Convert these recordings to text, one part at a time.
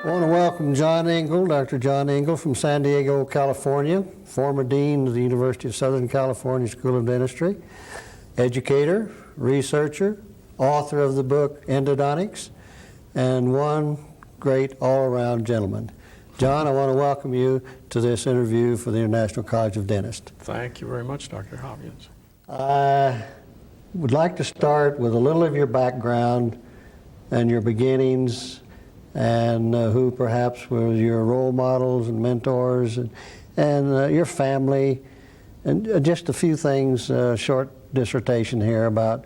I want to welcome John Ingle, Dr. John Ingle from San Diego, California, former Dean of the University of Southern California School of Dentistry, educator, researcher, author of the book Endodontics, and one great all-around gentleman. John, I want to welcome you to this interview for the International College of Dentists. Thank you very much, Dr. Hopkins. I would like to start with a little of your background and your beginnings, and who perhaps were your role models and mentors, and your family, and just a few things, short dissertation here about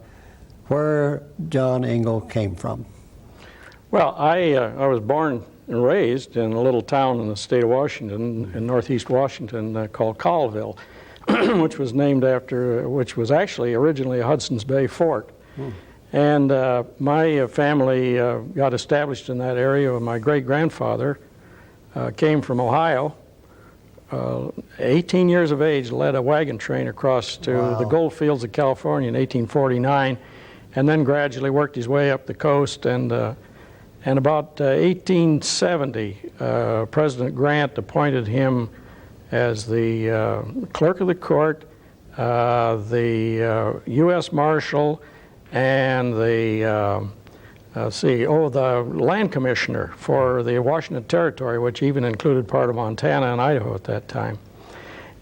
where John Ingle came from. Well, I was born and raised in a little town in the state of Washington, in northeast Washington, called Colville, which was actually originally a Hudson's Bay fort. And my family got established in that area. My great-grandfather came from Ohio, 18 years of age, led a wagon train across to the gold fields of California in 1849, and then gradually worked his way up the coast. And about 1870, President Grant appointed him as the clerk of the court, the U.S. Marshal, and the land commissioner for the Washington Territory, which even included part of Montana and Idaho at that time.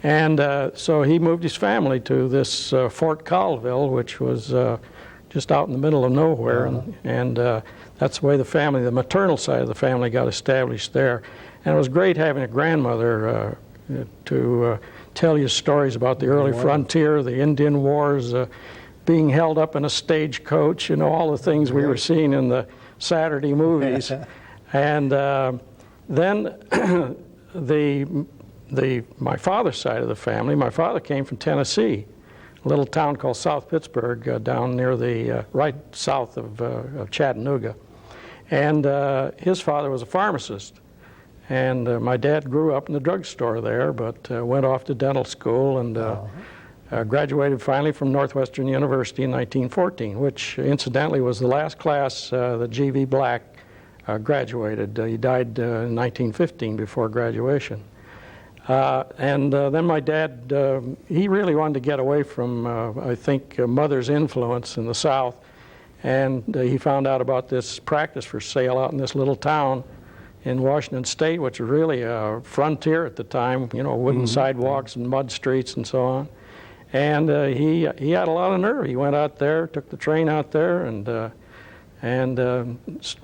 And so he moved his family to this Fort Colville, which was just out in the middle of nowhere, and that's the way the maternal side of the family got established there. And it was great having a grandmother to tell you stories about the early frontier, the Indian Wars, being held up in a stagecoach, all the things we were seeing in the Saturday movies. And then my father's side of the family, my father came from Tennessee, a little town called South Pittsburgh, down near the right south of Chattanooga. And his father was a pharmacist. And my dad grew up in the drugstore there, but went off to dental school and graduated finally from Northwestern University in 1914, which incidentally was the last class that G.V. Black graduated. He died in 1915 before graduation. And then my dad, he really wanted to get away from, I think, mother's influence in the South, and he found out about this practice for sale out in this little town in Washington State, which was really a frontier at the time, wooden sidewalks and mud streets and so on. And he had a lot of nerve. He went out there, took the train out there, and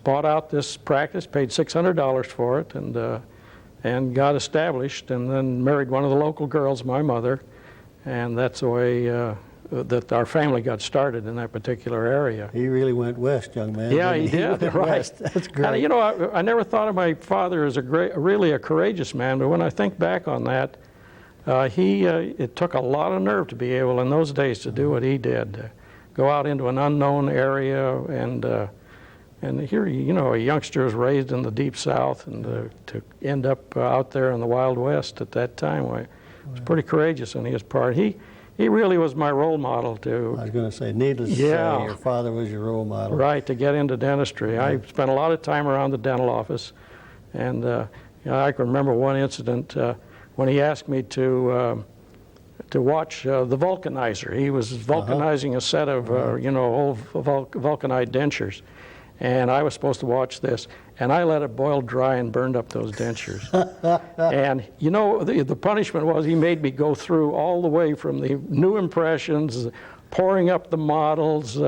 bought out this practice, paid $600 for it, and got established, and then married one of the local girls, my mother, and that's the way that our family got started in that particular area. He really went west, young man. Yeah, he did. Right. West. That's great. And, I never thought of my father as really a courageous man, but when I think back on that, it took a lot of nerve to be able in those days to do what he did, go out into an unknown area, and here, a youngster was raised in the deep South, and to end up out there in the Wild West at that time was pretty courageous on his part. He really was my role model to. I was going to say, needless to say, your father was your role model. Right, to get into dentistry. I spent a lot of time around the dental office, and I can remember one incident when he asked me to watch the vulcanizer. He was vulcanizing a set of old vulcanized dentures, and I was supposed to watch this, and I let it boil dry and burned up those dentures. And the punishment was he made me go through all the way from the new impressions, pouring up the models,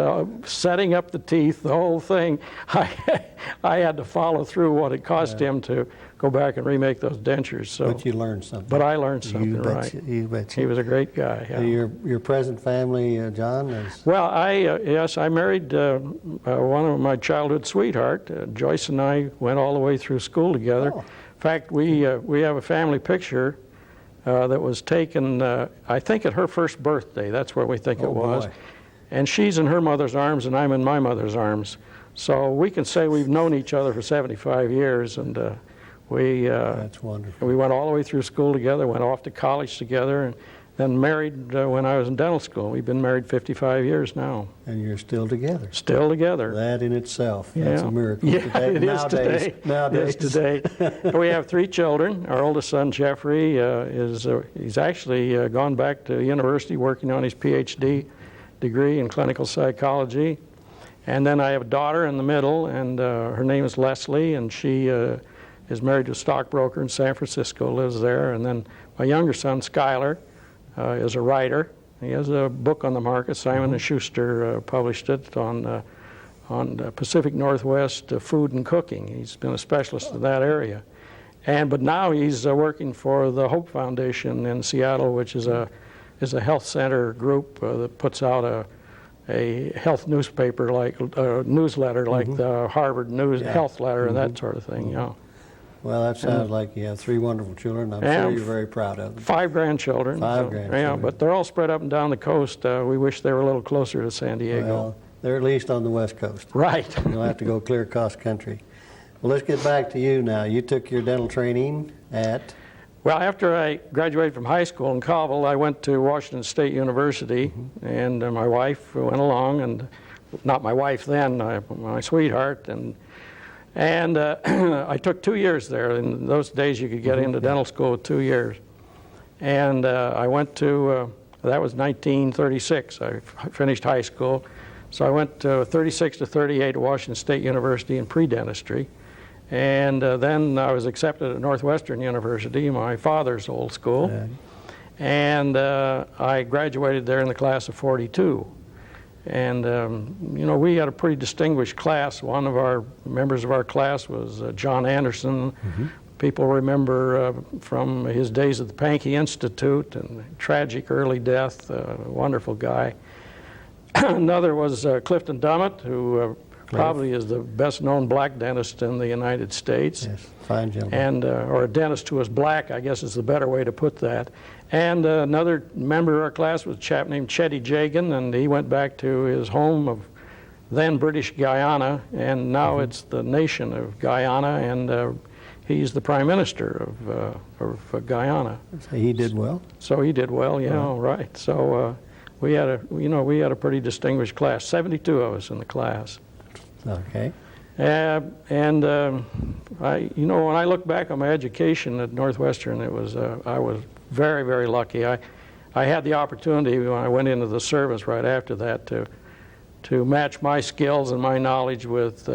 setting up the teeth, the whole thing. I had to follow through what it cost him to go back and remake those dentures. So, but you learned something. But I learned something, right? You bet. He was a great guy. Yeah. Your present family, John, is? Well, I married one of my childhood sweetheart. Joyce and I went all the way through school together. In fact, we have a family picture that was taken, I think, at her first birthday. That's where we think it was. Boy. And she's in her mother's arms, and I'm in my mother's arms. So we can say we've known each other for 75 years, and that's wonderful. We went all the way through school together, went off to college together, then married when I was in dental school. We've been married 55 years now. And you're still together. Still together. That in itself, that's a miracle. Yeah, today. it is today. Nowadays. It is today. We have 3 children. Our oldest son, Jeffrey, he's actually gone back to university working on his PhD degree in clinical psychology. And then I have a daughter in the middle, and her name is Leslie, and she is married to a stockbroker in San Francisco, lives there. And then my younger son, Skylar, is a writer. He has a book on the market. Simon & Schuster published it on Pacific Northwest food and cooking. He's been a specialist in that area. But now he's working for the Hope Foundation in Seattle, which is a health center group that puts out a health newspaper, like a newsletter, like the Harvard News Health Letter and that sort of thing. You know. Well, that sounds like you have 3 wonderful children. I'm sure you're very proud of them. 5 grandchildren. 5 grandchildren. Yeah, but they're all spread up and down the coast. We wish they were a little closer to San Diego. Well, they're at least on the West Coast. Right. You don't have to go clear across country. Well, let's get back to you now. You took your dental training at? Well, after I graduated from high school in Cobble, I went to Washington State University, and my wife went along, and not my wife then, my sweetheart, and I took 2 years there. In those days, you could get into dental school with 2 years. And I went to, that was 1936. I finished high school. So I went 36 to 38 at Washington State University in pre-dentistry. And then I was accepted at Northwestern University, my father's old school. And I graduated there in the class of 42. And, you know, we had a pretty distinguished class. One of our members of our class was John Anderson. People remember from his days at the Pankey Institute and tragic early death, wonderful guy. Another was Clifton Dummett, who probably is the best-known black dentist in the United States. Yes, fine gentleman. And, or a dentist who was black, I guess is the better way to put that. And another member of our class was a chap named Chetty Jagan, and he went back to his home of then British Guyana, and now it's the nation of Guyana, and he's the Prime Minister of Guyana. So he did well? So he did well, yeah, right. So we had a pretty distinguished class, 72 of us in the class. Okay. When I look back on my education at Northwestern, I was very, very lucky. I had the opportunity when I went into the service right after that to match my skills and my knowledge with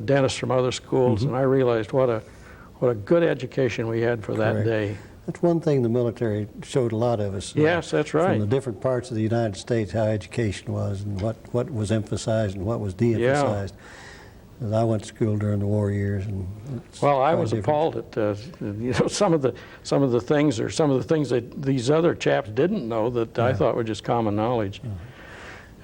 dentists from other schools, and I realized what a good education we had for that day. That's one thing the military showed a lot of us. Yes, that's right. From the different parts of the United States, how education was and what was emphasized and what was de-emphasized. Yeah. I went to school during the war years, and well, I was appalled at some of the things that these other chaps didn't know that I thought were just common knowledge.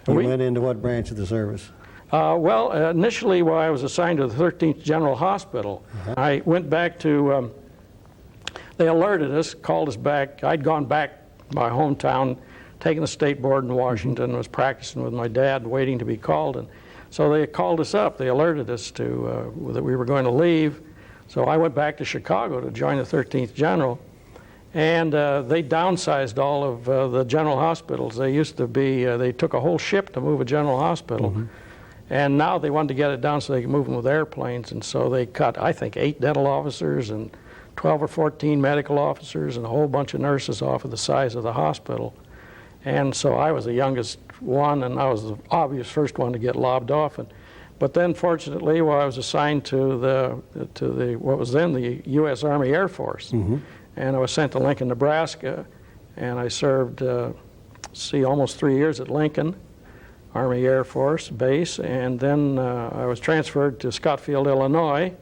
You went into what branch of the service? Well, initially, I was assigned to the 13th General Hospital. I went back to. They alerted us, called us back. I'd gone back to my hometown, taken the state board in Washington, was practicing with my dad, waiting to be called. And so they called us up. They alerted us that we were going to leave. So I went back to Chicago to join the 13th General. And they downsized all of the general hospitals. They used to be, they took a whole ship to move a general hospital. And now they wanted to get it down so they could move them with airplanes. And so they cut, I think, 8 dental officers and 12 or 14 medical officers and a whole bunch of nurses off of the size of the hospital. And so I was the youngest one, and I was the obvious first one to get lobbed off. But then, fortunately, I was assigned to what was then the U.S. Army Air Force. And I was sent to Lincoln, Nebraska, and I served, almost 3 years at Lincoln Army Air Force Base, and then I was transferred to Scottsfield, Illinois,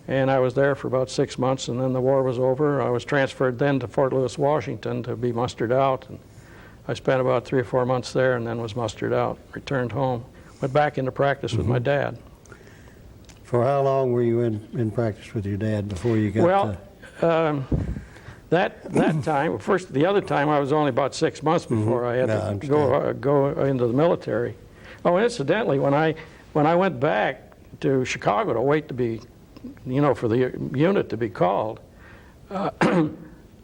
and I was there for about 6 months, and then the war was over. I was transferred then to Fort Lewis, Washington to be mustered out, and I spent about 3 or 4 months there and then was mustered out, returned home, went back into practice with my dad. For how long were you in practice with your dad before you got that time, first, the other time I was only about 6 months before I had to go into the military. Oh, incidentally, when I went back to Chicago to wait to be, for the unit to be called,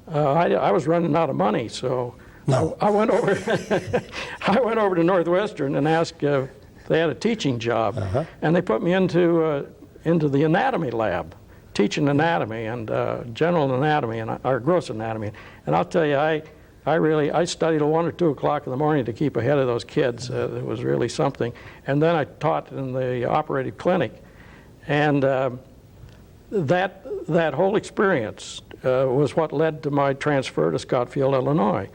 I was running out of money, so No. I went over. I went over to Northwestern and asked if they had a teaching job, and they put me into the anatomy lab, teaching anatomy and general anatomy or gross anatomy. And I'll tell you, I studied till 1 or 2 o'clock in the morning to keep ahead of those kids. It was really something. And then I taught in the operative clinic, and that whole experience was what led to my transfer to Scottsfield, Illinois.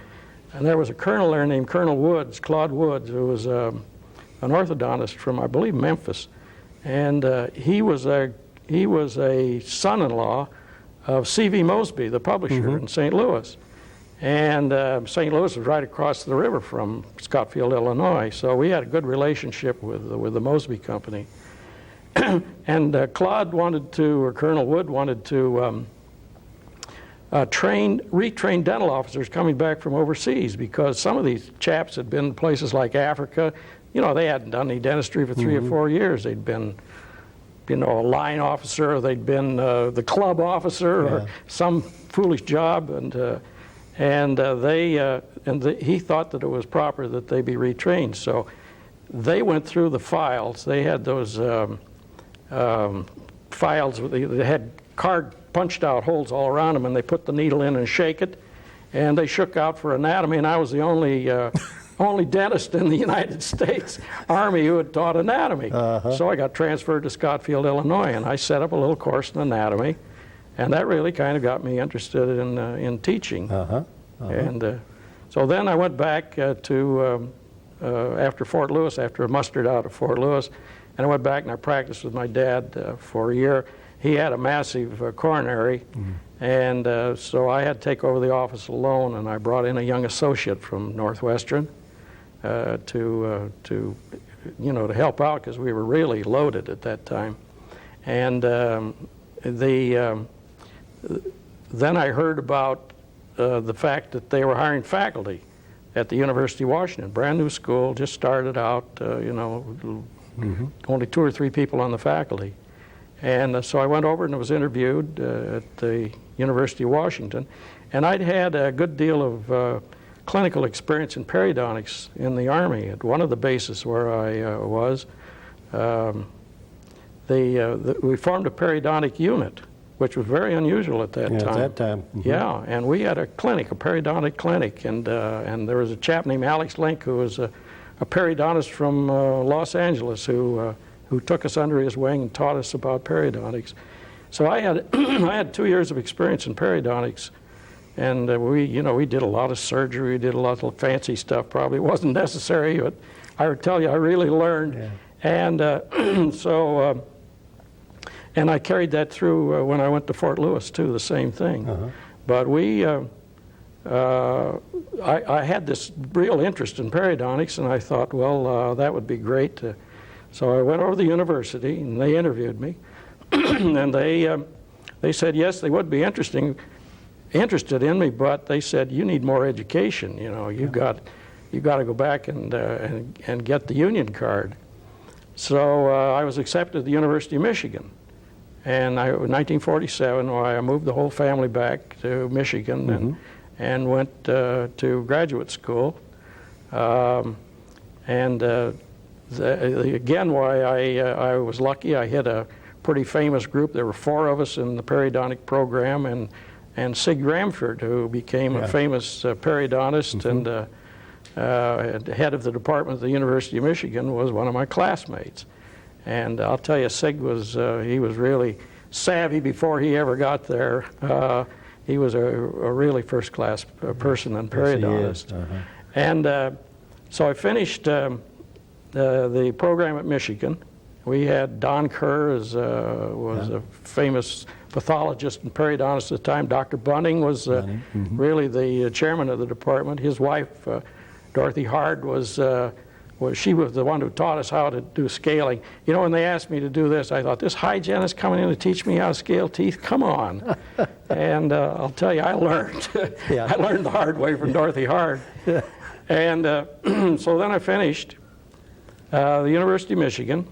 And there was a colonel there named Colonel Woods, Claude Woods, who was an orthodontist from, I believe, Memphis. And he was a son-in-law of C.V. Mosby, the publisher in St. Louis. And St. Louis was right across the river from Scottsfield, Illinois. So we had a good relationship with the Mosby Company. And Claude wanted to, or Colonel Wood wanted to retrain dental officers coming back from overseas, because some of these chaps had been in places like Africa. You know, they hadn't done any dentistry for 3 or 4 years. They'd been, you know, a line officer, or they'd been the club officer, or some foolish job, and he thought that it was proper that they be retrained. So they went through the files. They had those files that had card punched out holes all around them, and they put the needle in and shake it, and they shook out for anatomy, and I was the only dentist in the United States Army who had taught anatomy. So I got transferred to Scottsfield, Illinois, and I set up a little course in anatomy, and that really kind of got me interested in teaching. And so then I went back to after Fort Lewis, after I mustered out of Fort Lewis, and I went back and I practiced with my dad for a year. He had a massive coronary, and so I had to take over the office alone, and I brought in a young associate from Northwestern to help out, because we were really loaded at that time. And then I heard about the fact that they were hiring faculty at the University of Washington, brand new school, just started out, only 2 or 3 people on the faculty. And so I went over and was interviewed at the University of Washington, and I'd had a good deal of clinical experience in periodontics in the Army. At one of the bases where I was, we formed a periodontic unit, which was very unusual at that time. At that time. Yeah, and we had a clinic, a periodontic clinic, and there was a chap named Alex Link, who was a periodontist from Los Angeles, who took us under his wing and taught us about periodontics. So I had I had 2 years of experience in periodontics, and we did a lot of surgery, we did a lot of fancy stuff. Probably wasn't necessary, but I would tell you I really learned. Yeah. And so and I carried that through when I went to Fort Lewis too, the same thing. But I had this real interest in periodontics, and I thought, well, that would be great. So I went over to the university, and they interviewed me, and they said yes, they would be interested in me, but they said you need more education. You know, you got to go back and get the union card. So I was accepted at the University of Michigan, and in 1947, I moved the whole family back to Michigan and went to graduate school, again, why I was lucky, I hit a pretty famous group. There were 4 of us in the periodontic program, and Sig Ramford, who became a famous periodontist and head of the department at the University of Michigan, was one of my classmates. And I'll tell you, Sig was he was really savvy before he ever got there. He was a really first-class person and periodontist. And so I finished the program at Michigan. We had Don Kerr was a famous pathologist and periodontist at the time. Dr. Bunning was really the chairman of the department. His wife, Dorothy Hard, she was the one who taught us how to do scaling. You know, when they asked me to do this, I thought, this hygienist coming in to teach me how to scale teeth? Come on. And I'll tell you, I learned. I learned the hard way from Dorothy Hard. And so then I finished the University of Michigan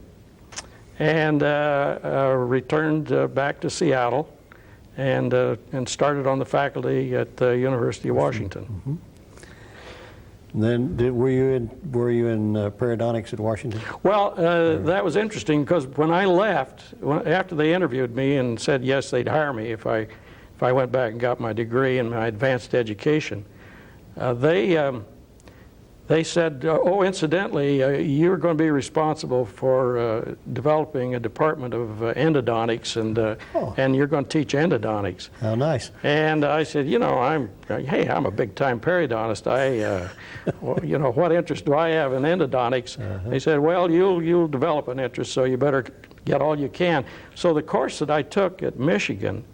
and returned back to Seattle and started on the faculty at the University of Washington. Mm-hmm. Then were you in periodontics at Washington? Well, that was interesting because when I left, after they interviewed me and said yes, they'd hire me if I went back and got my degree in my advanced education, they said, oh, incidentally, you're going to be responsible for developing a department of endodontics, and you're going to teach endodontics. How nice. And I said, you know, I'm a big-time periodontist. Well, you know, what interest do I have in endodontics? They said, well, you'll develop an interest, so you better get all you can. So the course that I took at Michigan,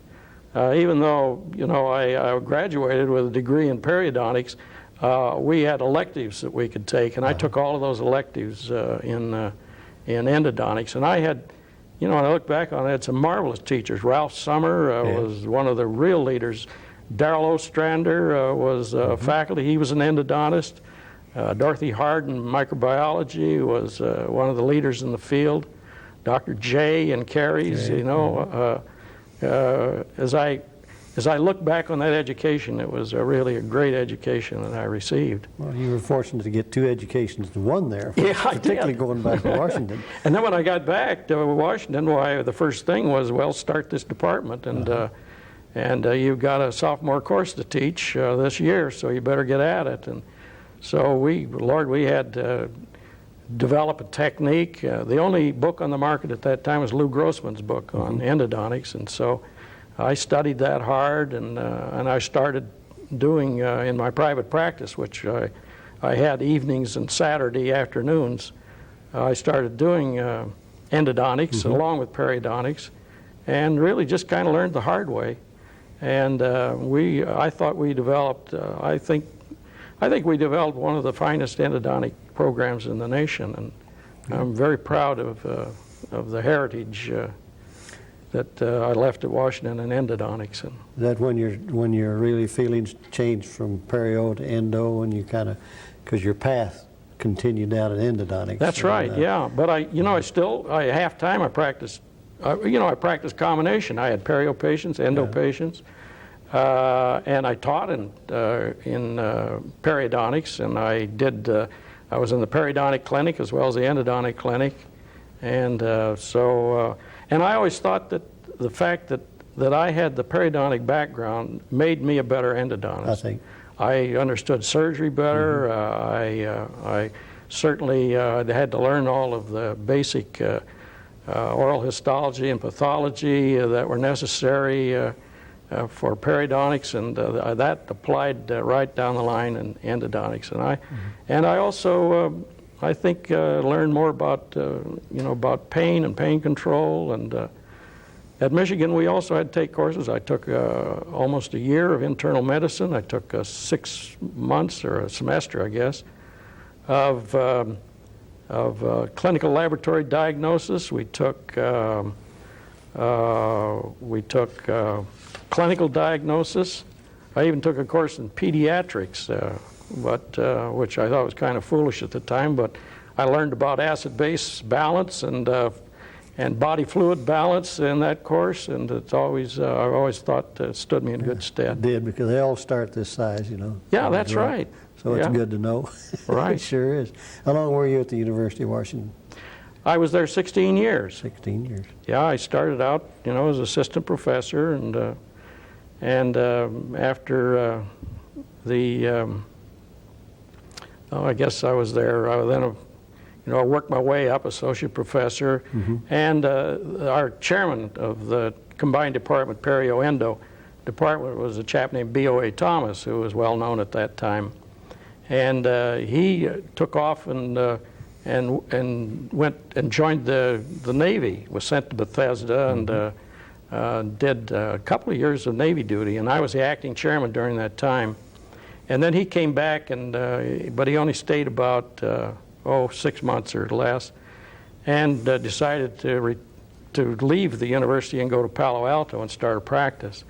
even though, you know, I graduated with a degree in periodontics, we had electives that we could take, and I took all of those electives in endodontics. And I had, you know, when I look back on it, I had some marvelous teachers. Ralph Summer was one of the real leaders. Darrell Ostrander was faculty. He was an endodontist. Dorothy Harden, microbiology, was one of the leaders in the field. Dr. Jay and Carey's, you know, as I look back on that education, it was really a great education that I received. Well, you were fortunate to get two educations in one there, yeah, particularly going back to Washington. And then when I got back to Washington, the first thing was, well, start this department, and you've got a sophomore course to teach this year, so you better get at it. And so we had to develop a technique. The only book on the market at that time was Lou Grossman's book on endodontics, and so I studied that hard, and I started doing in my private practice, which I had evenings and Saturday afternoons. I started doing endodontics along with periodontics, and really just kind of learned the hard way. And I thought we developed. I think we developed one of the finest endodontic programs in the nation, and I'm very proud of the heritage that I left at Washington in endodontics. And is that when your really feelings changed from perio to endo, and you kind of, because your path continued down in endodontics? That's right, yeah. But I half time I practiced. I practiced combination. I had perio patients, endo patients, and I taught in periodontics, and I was in the periodontic clinic as well as the endodontic clinic, and and I always thought that the fact that I had the periodontic background made me a better endodontist. I think. I understood surgery better. I certainly had to learn all of the basic oral histology and pathology that were necessary for periodontics, and that applied right down the line in endodontics. And I also I think learned more about about pain and pain control. And at Michigan, we also had to take courses. I took almost a year of internal medicine. I took 6 months or a semester, I guess, of clinical laboratory diagnosis. We took clinical diagnosis. I even took a course in pediatrics, which I thought was kind of foolish at the time, but I learned about acid-base balance and body fluid balance in that course, and it's always I've always thought stood me in good stead. It did, because they all start this size, you know. Yeah, that's right. So it's good to know. Right. It sure is. How long were you at the University of Washington? I was there 16 years. 16 years. Yeah, I started out, as assistant professor, and after I guess I was there. I worked my way up, associate professor, and our chairman of the combined department, perio-endo department, was a chap named B.O.A. Thomas, who was well known at that time, and he took off and went and joined the Navy. Was sent to Bethesda and did a couple of years of Navy duty, and I was the acting chairman during that time. And then he came back, but he only stayed about 6 months or less, and decided to leave the university and go to Palo Alto and start a practice.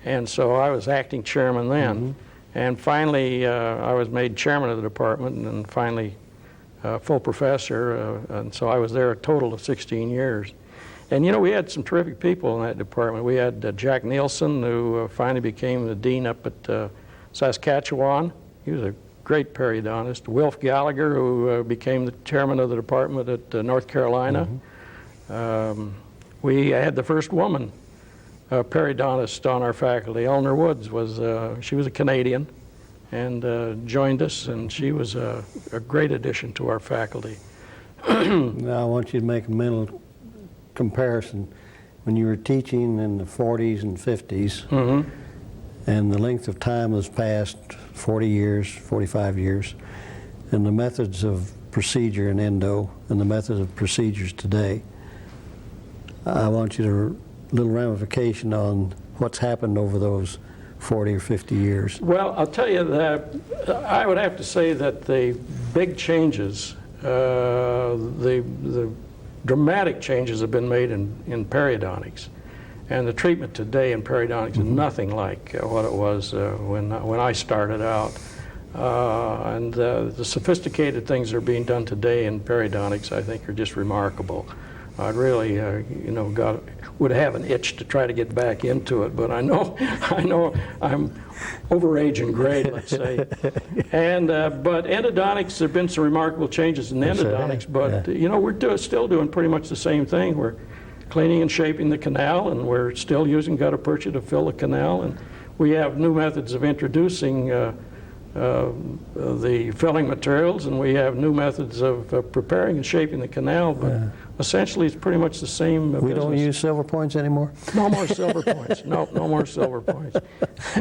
And so I was acting chairman then, and finally I was made chairman of the department, and finally full professor, and so I was there a total of 16 years. And you know, we had some terrific people in that department. We had Jack Nielsen, who finally became the dean up at Saskatchewan. He was a great periodontist. Wilf Gallagher, who became the chairman of the department at North Carolina. We had the first woman periodontist on our faculty. Eleanor Woods she was a Canadian and joined us, and she was a great addition to our faculty. Now I want you to make a mental comparison. When you were teaching in the 40s and 50s, and the length of time has passed 40 years, 45 years, and the methods of procedure in endo and the methods of procedures today, I want you to little ramification on what's happened over those 40 or 50 years. Well, I'll tell you that I would have to say that the big changes, the dramatic changes have been made in periodontics. And the treatment today in periodontics is nothing like what it was when I started out. And the sophisticated things that are being done today in periodontics, I think, are just remarkable. I'd really, would have an itch to try to get back into it, but I know I'm over age and grade, let's say. And but endodontics, there've been some remarkable changes in endodontics, but we're still doing pretty much the same thing. We're cleaning and shaping the canal, and we're still using gutta percha to fill the canal, and we have new methods of introducing the filling materials, and we have new methods of preparing and shaping the canal, but essentially it's pretty much the same We don't use silver points anymore? No more silver points. No more silver points.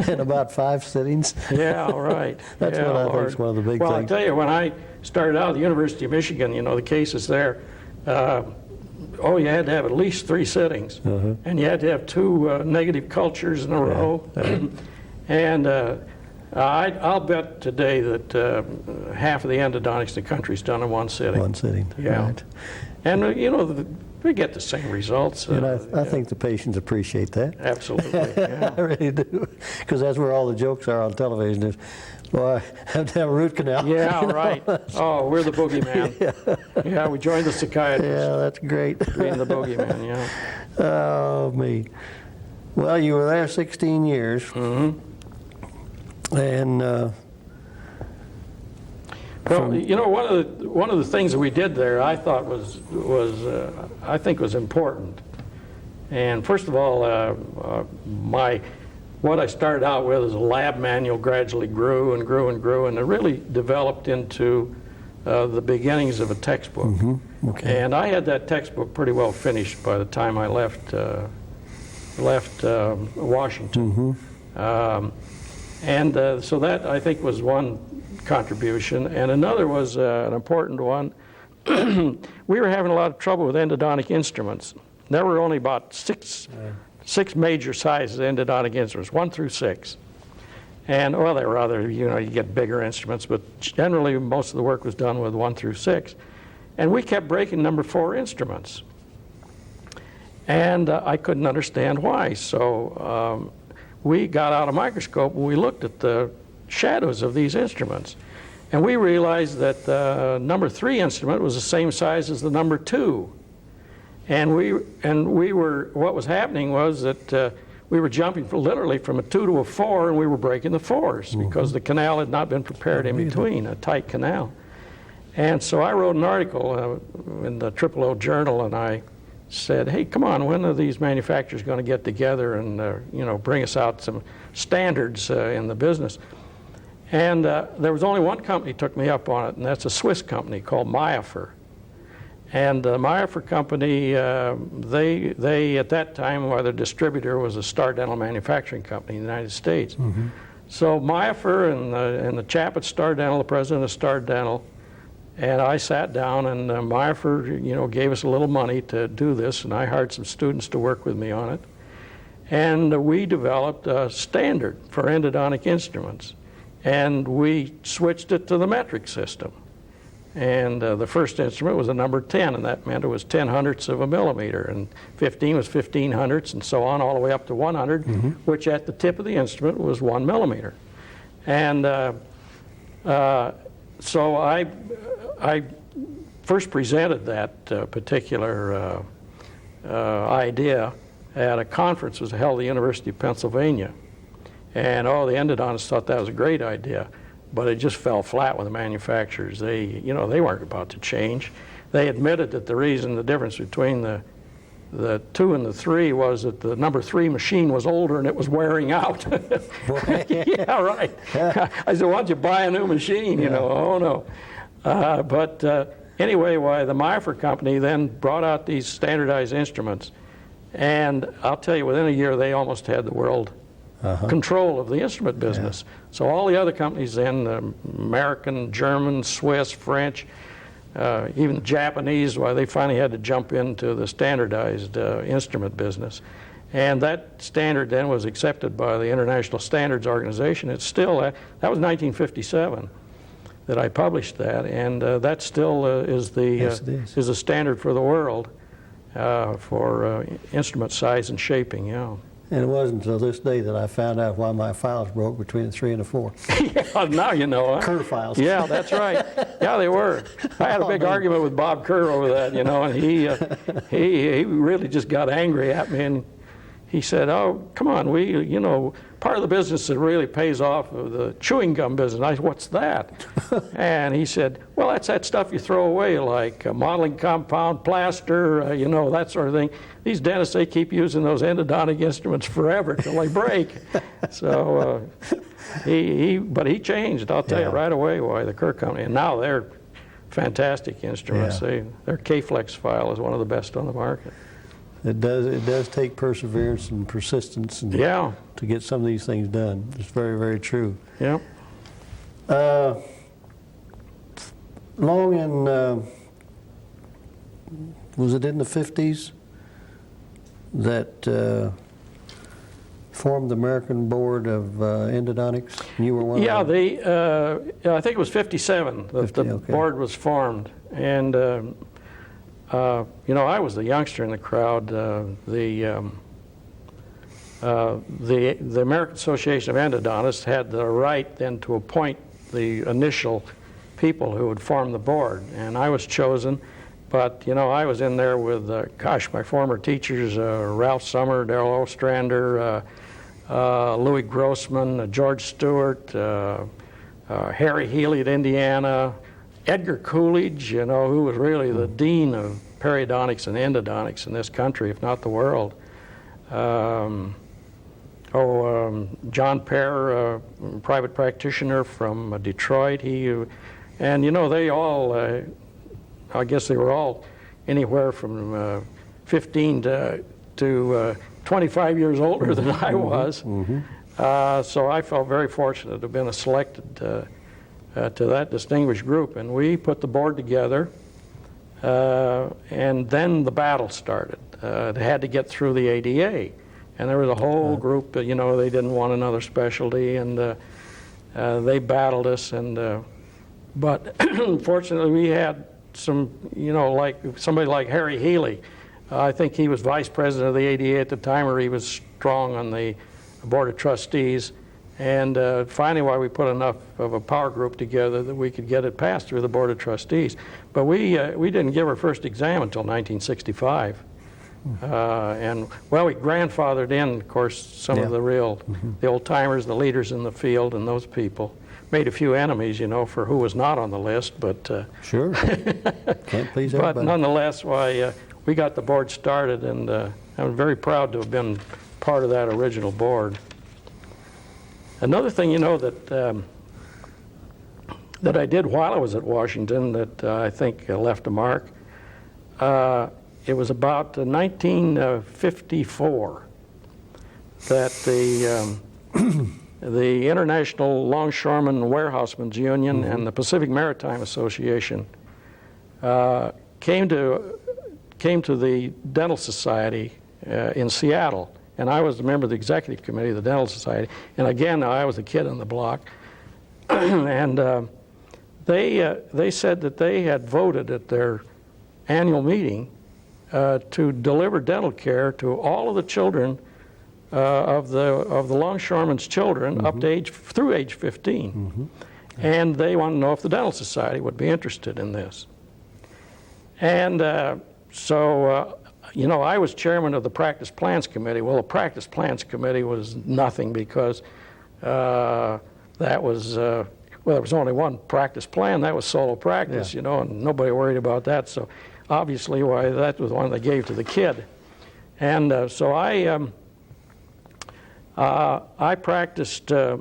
In about 5 sittings? Yeah, right. That's what I think is one of the big things. Well, I tell you, when I started out at the University of Michigan, the cases there, you had to have at least 3 sittings, and you had to have 2 negative cultures in a row. And I'll bet today that half of the endodontics in the country is done in 1 sitting. 1 sitting, yeah. right. And we get the same results. And I think the patients appreciate that. Absolutely, yeah. I really do, because that's where all the jokes are on television. Is, well, I have to have a root canal. Yeah, right. Oh, we're the boogeyman. Yeah, we joined the psychiatrists. Yeah, that's great. Being the boogeyman, yeah. Oh, me. Well, you were there 16 years. And one of the things that we did there, I thought was important. And first of all, what I started out with as a lab manual gradually grew and grew and grew, and it really developed into the beginnings of a textbook. Okay. And I had that textbook pretty well finished by the time I left Washington. So that, I think, was one contribution. And another was an important one. We were having a lot of trouble with endodontic instruments. There were only about six major sizes of endodontic instruments, 1 through 6. And, well, there were other, you get bigger instruments, but generally most of the work was done with 1 through 6. And we kept breaking number 4 instruments. And I couldn't understand why. So we got out a microscope and we looked at the shadows of these instruments. And we realized that the number 3 instrument was the same size as the number 2. And what was happening was that we were jumping literally from a 2 to a 4, and we were breaking the 4s because the canal had not been prepared in between, a tight canal. And so I wrote an article in the O Journal, and I said, hey, come on, when are these manufacturers going to get together and bring us out some standards in the business? And there was only one company took me up on it, and that's a Swiss company called Maifer. And the Maifer company, they at that time, their distributor was a Star Dental manufacturing company in the United States. So Maifer and the chap at Star Dental, the president of Star Dental, and I sat down, and Maifer, gave us a little money to do this, and I hired some students to work with me on it. And we developed a standard for endodontic instruments, and we switched it to the metric system. And the first instrument was a number 10, and that meant it was 10/100ths of a millimeter, and 15 was 15/100ths, and so on, all the way up to 100, which at the tip of the instrument was 1 millimeter. And so I first presented that particular idea at a conference that was held at the University of Pennsylvania. And all the endodontists thought that was a great idea, but it just fell flat with the manufacturers. They weren't about to change. They admitted that the difference between the 2 and the 3 was that the number 3 machine was older and it was wearing out. Yeah, right. I said, why don't you buy a new machine? You know, oh no. Anyway, the Meifer company then brought out these standardized instruments, and I'll tell you, within a year they almost had the world control of the instrument business. So all the other companies then, American, German, Swiss, French, even the Japanese, they finally had to jump into the standardized instrument business. And that standard then was accepted by the International Standards Organization. It's still, that was 1957 that I published that, and that still is a standard for the world for instrument size and shaping, yeah. And it wasn't until this day that I found out why my files broke between the 3 and the 4. Yeah, now you know, huh? Kerr files. Yeah, that's right. Yeah, they were. I had a big argument with Bob Kerr over that, you know, and he really just got angry at me, and he said, oh, come on, part of the business that really pays off of the chewing gum business. I said, what's that? And he said, well, that's that stuff you throw away, like modeling compound, plaster, that sort of thing. These dentists, they keep using those endodontic instruments forever till they break. So but he changed, I'll tell you right away why, the Kerr company. And now they're fantastic instruments. Yeah. Their K-Flex file is one of the best on the market. It does take perseverance and persistence and to get some of these things done. It's very, very true. Yeah. Long in, was it in the 50s that formed the American Board of Endodontics? You were one of them? I think it was 57 that the board was formed. And I was the youngster in the crowd. The American Association of Endodontists had the right then to appoint the initial people who would form the board, and I was chosen. But I was in there with, my former teachers, Ralph Summer, Darrell Ostrander, Louis Grossman, George Stewart, Harry Healy at Indiana, Edgar Coolidge, who was really the dean of periodontics and endodontics in this country, if not the world. John Pear, private practitioner from Detroit. They all, I guess they were all anywhere from 15 to 25 years older than I was. So I felt very fortunate to have been selected to that distinguished group, and we put the board together, and then the battle started. They had to get through the ADA, and there was a whole group, they didn't want another specialty, and they battled us, but fortunately we had some, like somebody like Harry Healy. I think he was vice president of the ADA at the time, or he was strong on the board of trustees. And finally, we put enough of a power group together that we could get it passed through the Board of Trustees. But we didn't give our first exam until 1965. We grandfathered in, of course, some of the old-timers, the leaders in the field, and those people. Made a few enemies, for who was not on the list, but... Sure. Can't please everybody. But nonetheless, we got the board started, and I'm very proud to have been part of that original board. Another thing, that I did while I was at Washington that I think left a mark, it was about 1954 that the International Longshoremen and Warehousemen's Union and the Pacific Maritime Association came to the Dental Society in Seattle. And I was a member of the executive committee of the Dental Society. And again, I was a kid on the block. And they said that they had voted at their annual meeting to deliver dental care to all of the children of the longshoremen's children up to through age 15. And they wanted to know if the Dental Society would be interested in this. And so you know, I was chairman of the Practice Plans Committee. Well, the Practice Plans Committee was nothing because that was, well, there was only one practice plan. That was solo practice, you know, and nobody worried about that. So obviously, why that was the one they gave to the kid. And so I practiced, I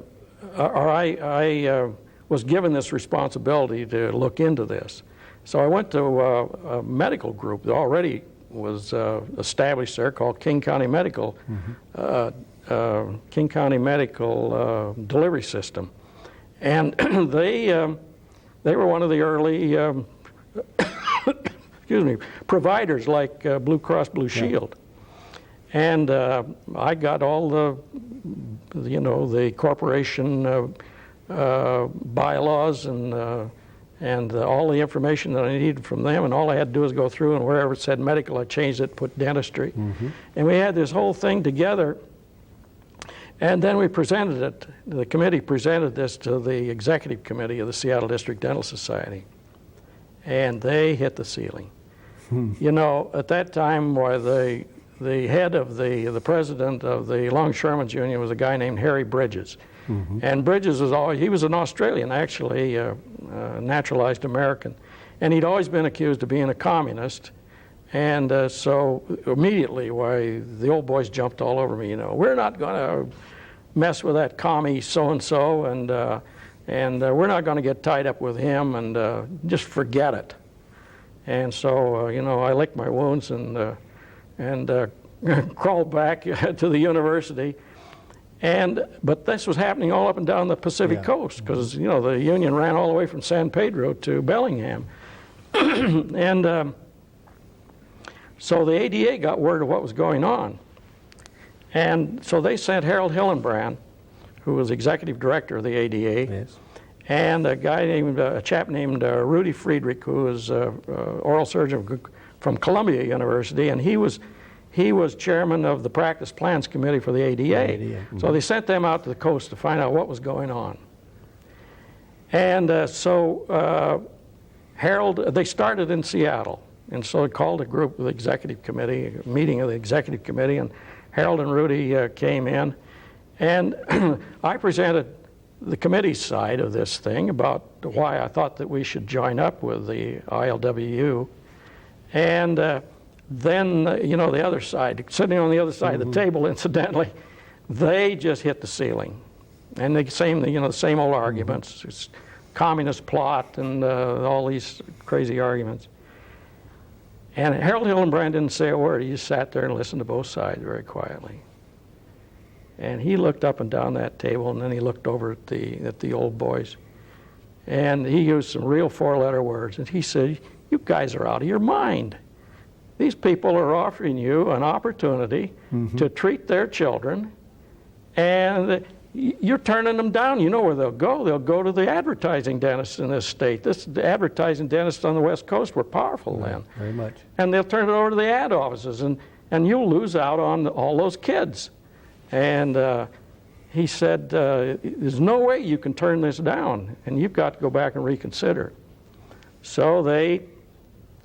was given this responsibility to look into this. So I went to a medical group that already was established there called King County Medical, King County Medical Delivery System. And they were one of the early excuse me, providers like Blue Cross Blue Shield. And I got all the, you know, the corporation bylaws and all the information that I needed from them, and all I had to do was go through, and wherever it said medical, I changed it, put dentistry. And we had this whole thing together, and then we presented it. The committee presented this to the executive committee of the Seattle District Dental Society, and they hit the ceiling. You know, at that time, why the head of the president of the Longshoremen's Union was a guy named Harry Bridges. And Bridges was always, he was an Australian, actually, naturalized American. And he'd always been accused of being a communist. And so immediately, why, the old boys jumped all over me, you know. We're not going to mess with that commie so-and-so, and we're not going to get tied up with him, and just forget it. And so, you know, I licked my wounds and crawled back to the university. But this was happening all up and down the Pacific coast, because, you know, the union ran all the way from San Pedro to Bellingham. And so the ADA got word of what was going on. And so they sent Harold Hillenbrand, who was executive director of the ADA, and a chap named Rudy Friedrich, who was oral surgeon from Columbia University, and he was chairman of the Practice Plans Committee for the ADA. So they sent them out to the coast to find out what was going on. And Harold, they started in Seattle, and so they called a group of the executive committee, a meeting of the executive committee, and Harold and Rudy came in, and I presented the committee's side of this thing about why I thought that we should join up with the ILWU. And then, you know, the other side, sitting on the other side of the table, incidentally, they just hit the ceiling. And the same old arguments, it's communist plot and all these crazy arguments. And Harold Hillenbrand didn't say a word. He just sat there and listened to both sides very quietly. And he looked up and down that table, and then he looked over at the old boys. And he used some real four-letter words. And he said, "You guys are out of your mind. These people are offering you an opportunity to treat their children, and you're turning them down. You know where they'll go. They'll go to the advertising dentists in this state. The advertising dentists on the West Coast were powerful then. Very much. And they'll turn it over to the ad offices, and you'll lose out on all those kids." And he said, "There's no way you can turn this down, and you've got to go back and reconsider." So they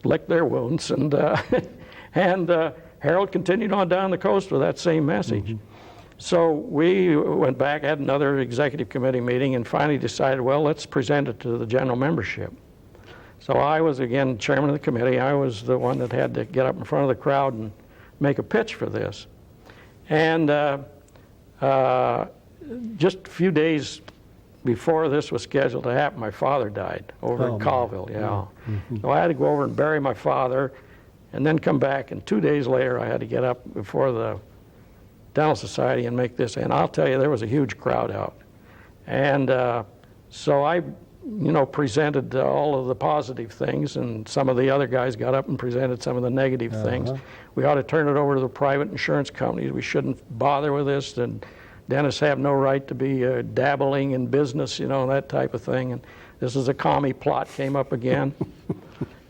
licked their wounds, and Harold continued on down the coast with that same message. So we went back, had another executive committee meeting, and finally decided, well, let's present it to the general membership. So I was, again, chairman of the committee. I was the one that had to get up in front of the crowd and make a pitch for this. And just a few days before this was scheduled to happen, my father died over in Colville. So I had to go over and bury my father, and then come back, and 2 days later I had to get up before the Dental Society and make this. And I'll tell you, there was a huge crowd out. And so I, you know, presented all of the positive things, and some of the other guys got up and presented some of the negative things. We ought to turn it over to the private insurance companies. We shouldn't bother with this, and dentists have no right to be dabbling in business, you know, that type of thing. And this is a commie plot came up again.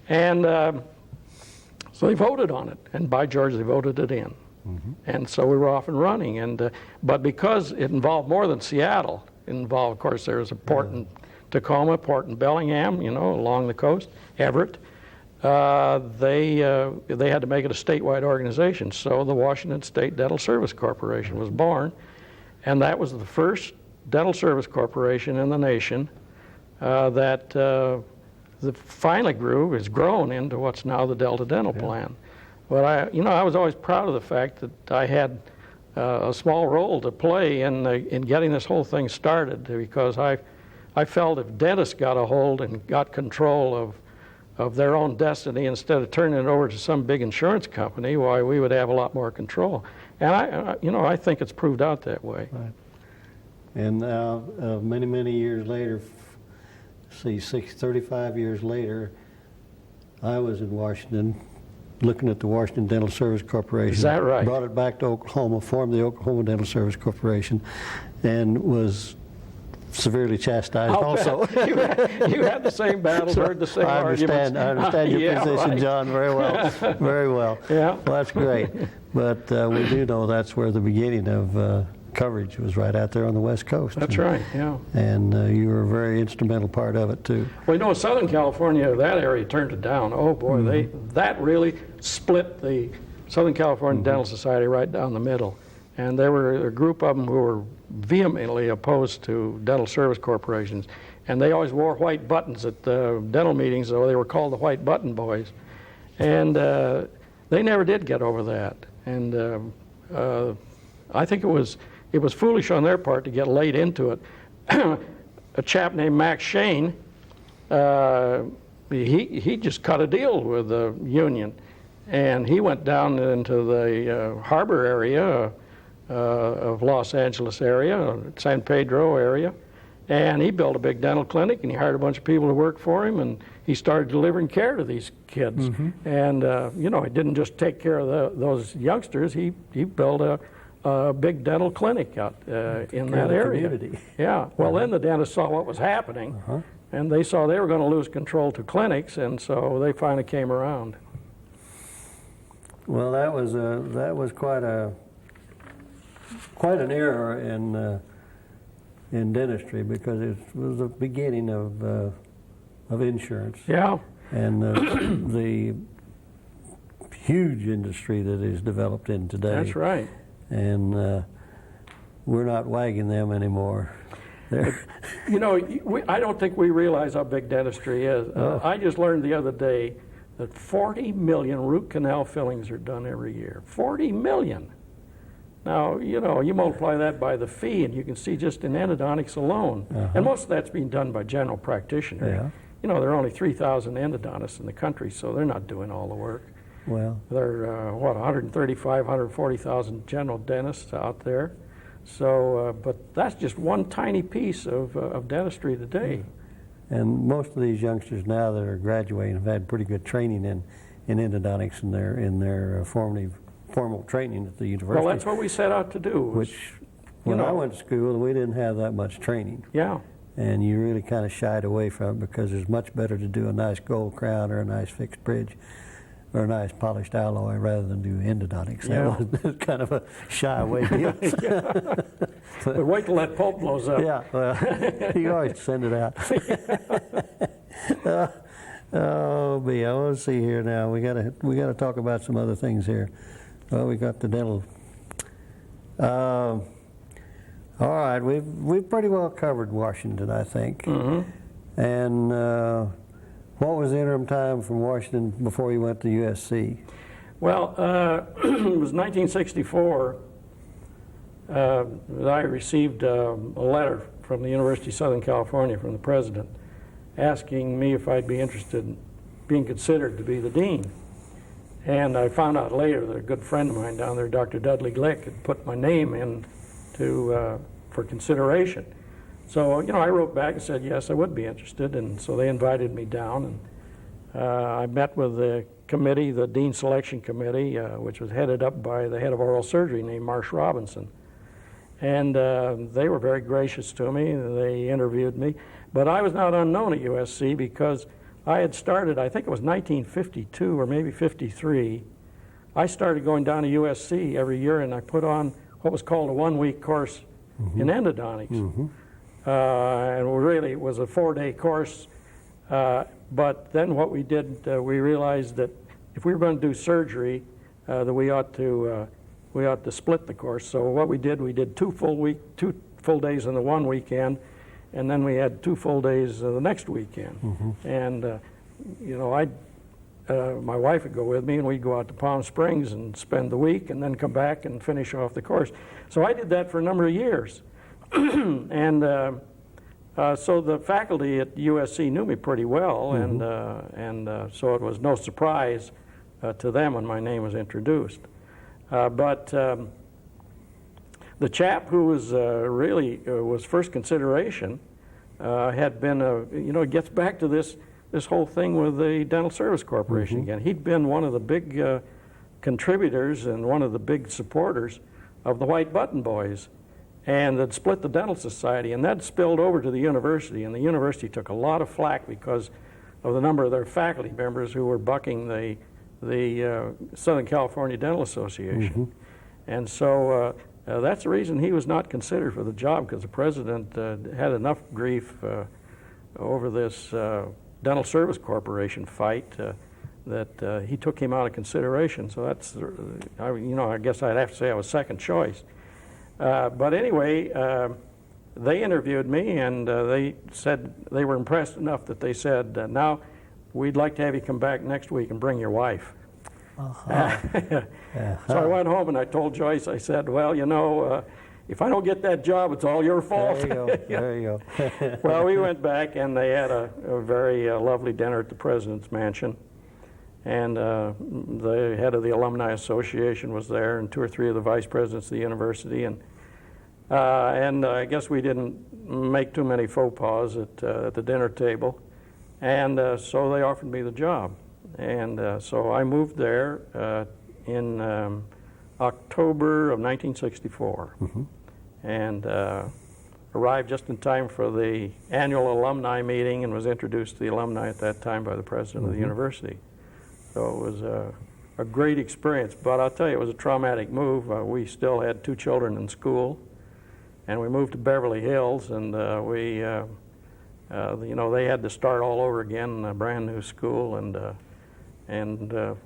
And so they voted on it, and by George, they voted it in. And so we were off and running. And but because it involved more than Seattle, it involved, of course, there was a port in Tacoma, port in Bellingham, you know, along the coast, Everett. they had to make it a statewide organization. So the Washington State Dental Service Corporation was born, and that was the first dental service corporation in the nation that finally has grown into what's now the Delta Dental Plan. But I was always proud of the fact that I had a small role to play in getting this whole thing started, because I felt if dentists got a hold and got control of their own destiny instead of turning it over to some big insurance company, why, we would have a lot more control. And I think it's proved out that way. Right. And now, many, many years later, 35 years later, I was in Washington looking at the Washington Dental Service Corporation. Is that right? Brought it back to Oklahoma, formed the Oklahoma Dental Service Corporation, and was severely chastised also. You had the same battles, heard the same arguments. I understand your Yeah, position, right. John, very well. Very well. Yeah. Well, that's great. But we do know that's where the beginning of coverage was, right out there on the West Coast. That's right, yeah. And you were a very instrumental part of it, too. Well, in Southern California, that area turned it down. Oh, boy, that really split the Southern California Dental Society right down the middle. And there were a group of them who were vehemently opposed to dental service corporations. And they always wore white buttons at the dental meetings, so they were called the White Button Boys. And they never did get over that. And I think it was foolish on their part to get laid into it. A chap named Max Shane, he just cut a deal with the union, and he went down into the harbor area of Los Angeles area, San Pedro area, and he built a big dental clinic, and he hired a bunch of people to work for him, and he started delivering care to these kids. And he didn't just take care of those youngsters. He built a big dental clinic out in that area. Community. Yeah. Well, then the dentists saw what was happening, and they saw they were going to lose control to clinics, and so they finally came around. Well, that was quite an era in dentistry, because it was the beginning of insurance. Yeah. And the huge industry that is developed in today. That's right. And we're not wagging them anymore. I don't think we realize how big dentistry is. I just learned the other day that 40 million root canal fillings are done every year. 40 million. Now, you multiply that by the fee, and you can see just in endodontics alone. And most of that's being done by general practitioners. Yeah. There are only 3,000 endodontists in the country, so they're not doing all the work. Well, There are, 135, 140,000 general dentists out there. So, but that's just one tiny piece of dentistry today. and most of these youngsters now that are graduating have had pretty good training in endodontics in their formal training at the university. Well, that's what we set out to do. Which, when I went to school, we didn't have that much training. Yeah. And you really kind of shied away from it, because it's much better to do a nice gold crown or a nice fixed bridge or a nice polished alloy rather than do endodontics. Yeah. That was kind of a shy away deal. But wait till that pulp blows up. Yeah, well, you always send it out. Oh, I want to see here now. We gotta talk about some other things here. Well, we got the dental. All right, we've pretty well covered Washington, I think. And what was the interim time from Washington before you went to USC? Well, it was 1964 that I received a letter from the University of Southern California from the president asking me if I'd be interested in being considered to be the dean. And I found out later that a good friend of mine down there, Dr. Dudley Glick, had put my name in for consideration. So, I wrote back and said, yes, I would be interested, and so they invited me down, and I met with the committee, the Dean Selection Committee, which was headed up by the head of oral surgery named Marsh Robinson. And they were very gracious to me. They interviewed me. But I was not unknown at USC, because I had started, I think it was 1952 or maybe 53, I started going down to USC every year, and I put on what was called a one-week course in endodontics. And really, it was a 4-day course But then what we did, we realized that if we were going to do surgery, that we ought to split the course. So what we did 2 full days on the one weekend, and then we had 2 full days the next weekend. And you know, my wife would go with me, and we'd go out to Palm Springs and spend the week, and then come back and finish off the course. So I did that for a number of years, and so the faculty at USC knew me pretty well, and so it was no surprise to them when my name was introduced. But the chap who was really was first consideration had been, you know, it gets back to this whole thing with the Dental Service Corporation again. He'd been one of the big contributors and one of the big supporters of the White Button Boys, and had split the Dental Society, and that spilled over to the university, and the university took a lot of flack because of the number of their faculty members who were bucking the Southern California Dental Association. And so that's the reason he was not considered for the job, because the president had enough grief over this Dental Service Corporation fight that he took him out of consideration. So that's, you know, I guess I'd have to say I was second choice. But anyway, they interviewed me, and they said they were impressed enough that they said, now we'd like to have you come back next week and bring your wife. So I went home and I told Joyce, I said, well, you know, if I don't get that job, it's all your fault. There you go. There you go. Well, we went back, and they had a very lovely dinner at the president's mansion. And the head of the Alumni Association was there, and 2 or 3 of the vice presidents of the university. And I guess we didn't make too many faux pas at the dinner table. And so they offered me the job. And so I moved there in October of 1964. And arrived just in time for the annual alumni meeting, and was introduced to the alumni at that time by the president of the university. So it was a great experience, but I'll tell you, it was a traumatic move. We still had 2 children in school, and we moved to Beverly Hills, and you know, they had to start all over again in a brand new school, and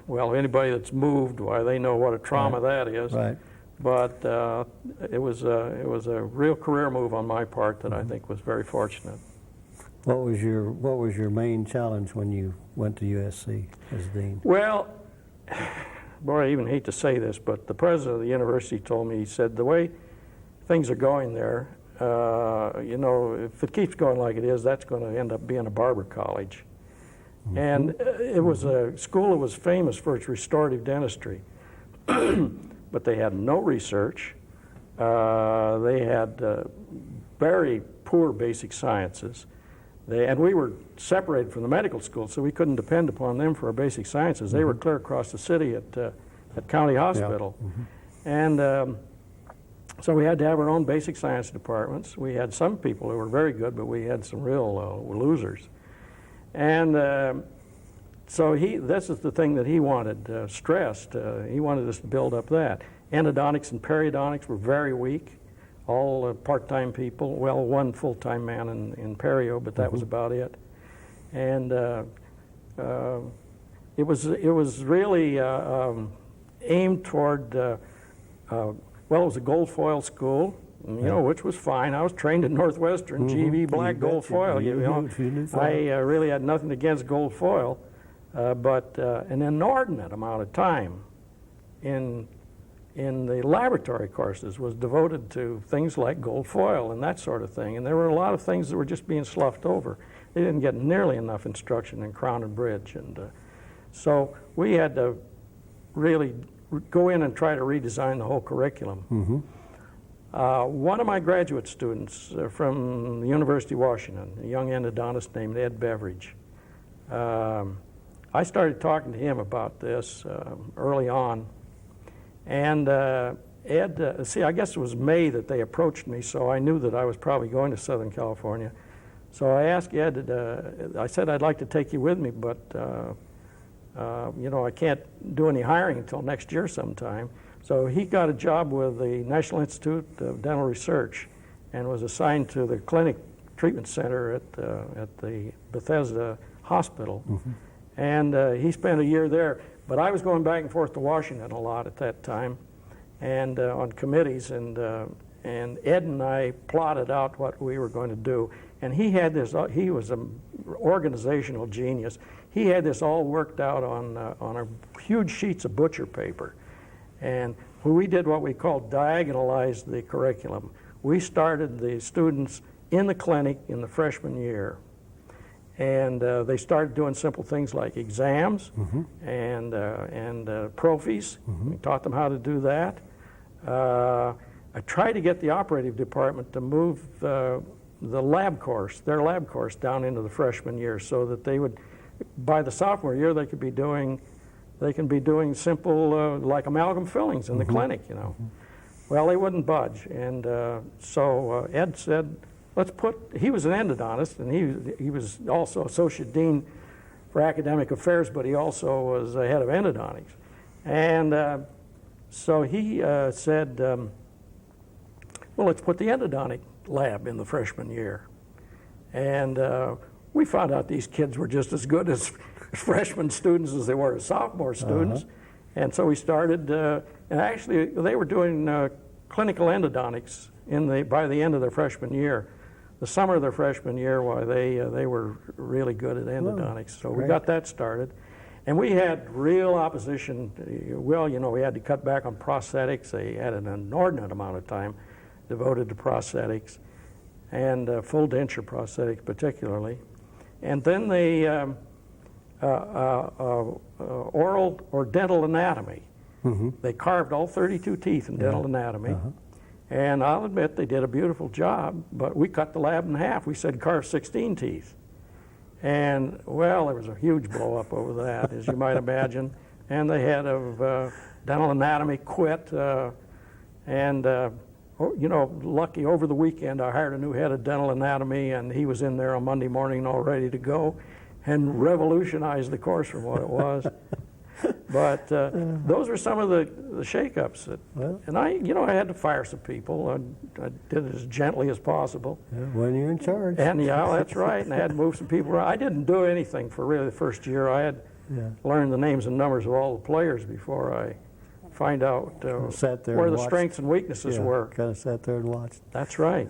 well, anybody that's moved, why, they know what a trauma that is. Right. But it was a real career move on my part that I think was very fortunate. What was your main challenge when you went to USC as dean? Well, boy, I even hate to say this, but the president of the university told me, he said, the way things are going there, you know, if it keeps going like it is, that's going to end up being a barber college. And it was a school that was famous for its restorative dentistry, but they had no research. They had very poor basic sciences. And we were separated from the medical school, so we couldn't depend upon them for our basic sciences. They were clear across the city at County Hospital. And so we had to have our own basic science departments. We had some people who were very good, but we had some real losers. And so this is the thing that he wanted stressed. He wanted us to build up that. Endodontics and periodontics were very weak. All part-time people, well, 1 full-time man in perio, but that was about it. And it was really aimed toward, well, it was a gold foil school, you know, which was fine. I was trained in Northwestern, GV black gold foil. You know, I really had nothing against gold foil, but an inordinate amount of time in the laboratory courses was devoted to things like gold foil and that sort of thing. And there were a lot of things that were just being sloughed over. They didn't get nearly enough instruction in Crown and Bridge. And so we had to really go in and try to redesign the whole curriculum. One of my graduate students from the University of Washington, a young endodontist named Ed Beveridge, I started talking to him about this early on. And Ed, see, I guess it was May that they approached me, so I knew that I was probably going to Southern California. So I asked Ed, I said, I'd like to take you with me, but, you know, I can't do any hiring until next year sometime. So he got a job with the National Institute of Dental Research and was assigned to the clinic treatment center at the Bethesda Hospital. And he spent a year there. But I was going back and forth to Washington a lot at that time, and on committees, and Ed and I plotted out what we were going to do. And he had this, he was an organizational genius. He had this all worked out on a huge sheets of butcher paper. And we did what we called diagonalize the curriculum. We started the students in the clinic in the freshman year. And they started doing simple things like exams and prophies. We taught them how to do that. I tried to get the operative department to move the lab course, their lab course, down into the freshman year, so that they would, by the sophomore year, they can be doing simple like amalgam fillings in the clinic, you know. Well, they wouldn't budge, and so Ed said, he was an endodontist, and he was also associate dean for academic affairs, but he also was the head of endodontics. And so he said, well, let's put the endodontic lab in the freshman year. And we found out these kids were just as good as freshman students as they were as sophomore students. And so we started, and actually they were doing clinical endodontics by the end of their freshman year. The summer of their freshman year, why they were really good at endodontics. So we got that started. And we had real opposition. Well, you know, we had to cut back on prosthetics. They had an inordinate amount of time devoted to prosthetics, and full denture prosthetics particularly. And then the oral or dental anatomy. They carved all 32 teeth in dental anatomy. And I'll admit they did a beautiful job, but we cut the lab in half. We said carve 16 teeth. And, well, there was a huge blow-up over that, as you might imagine. And the head of dental anatomy quit. You know, lucky over the weekend I hired a new head of dental anatomy, and he was in there on Monday morning all ready to go and revolutionized the course from what it was. But those are some of the shakeups. And I had to fire some people. I did it as gently as possible. When you're in charge. And yeah, that's right. And I had to move some people around. I didn't do anything for really the first year. I had learned the names and numbers of all the players before I find out where the strengths and weaknesses were. Kind of sat there and watched. That's right.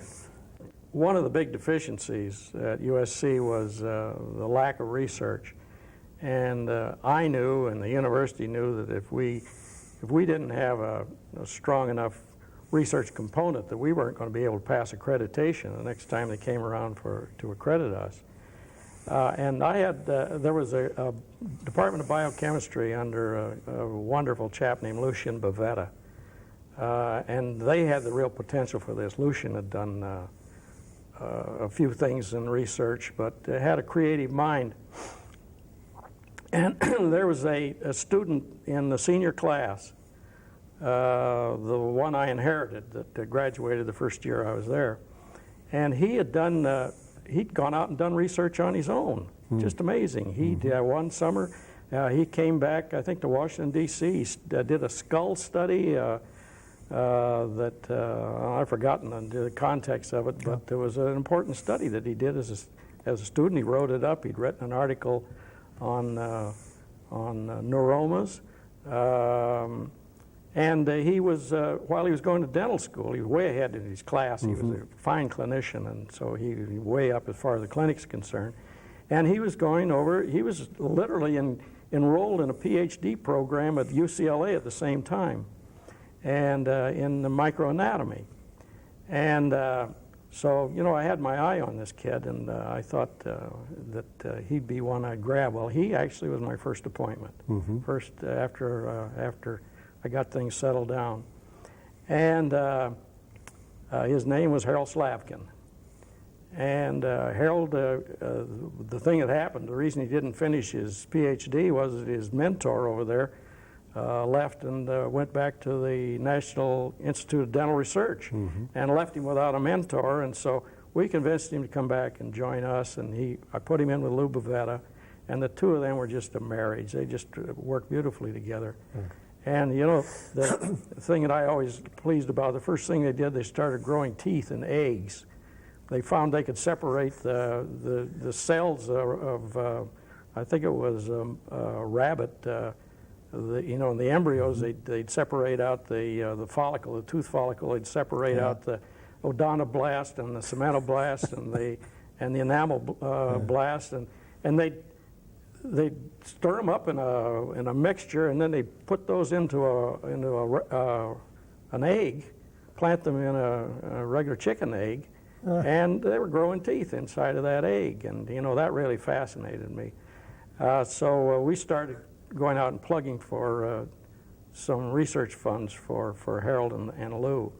One of the big deficiencies at USC was the lack of research. And I knew, and the university knew, that if we didn't have a strong enough research component, that we weren't going to be able to pass accreditation the next time they came around to accredit us. And I had, there was a Department of Biochemistry under a wonderful chap named Lucien Bavetta. And they had the real potential for this. Lucien had done a few things in research, but had a creative mind. And there was a student in the senior class, the one I inherited, that graduated the first year I was there. And he had done, he'd gone out and done research on his own. Just amazing. He one summer, he came back, I think, to Washington, D.C. He did a skull study I've forgotten the context of it, but there was an important study that he did as a student. He wrote it up. He'd written an article on neuromas. And he was, while he was going to dental school, he was way ahead in his class. He was a fine clinician, and so he was way up as far as the clinic's concerned. And he was he was literally enrolled in a PhD program at UCLA at the same time, and in the microanatomy. And so, I had my eye on this kid, and I thought that he'd be one I'd grab. Well, he actually was my first appointment, first after I got things settled down. And his name was Harold Slavkin. And Harold, the thing that happened, the reason he didn't finish his PhD was that his mentor over there left and went back to the National Institute of Dental Research and left him without a mentor. And so we convinced him to come back and join us, and I put him in with Lou Bavetta, and the two of them were just a marriage. They just worked beautifully together. And the thing that I always pleased about, the first thing they did, they started growing teeth in eggs. they found they could separate the cells of I think it was rabbit. You know, in the embryos, they'd separate out the follicle, the tooth follicle. They'd separate out the odontoblast and the semenoblast and the enamel blast, and they'd stir them up in a mixture, and then they put those into an egg, plant them in a regular chicken egg, and they were growing teeth inside of that egg, and you know, that really fascinated me. So we started going out and plugging for some research funds for Harold and Lou.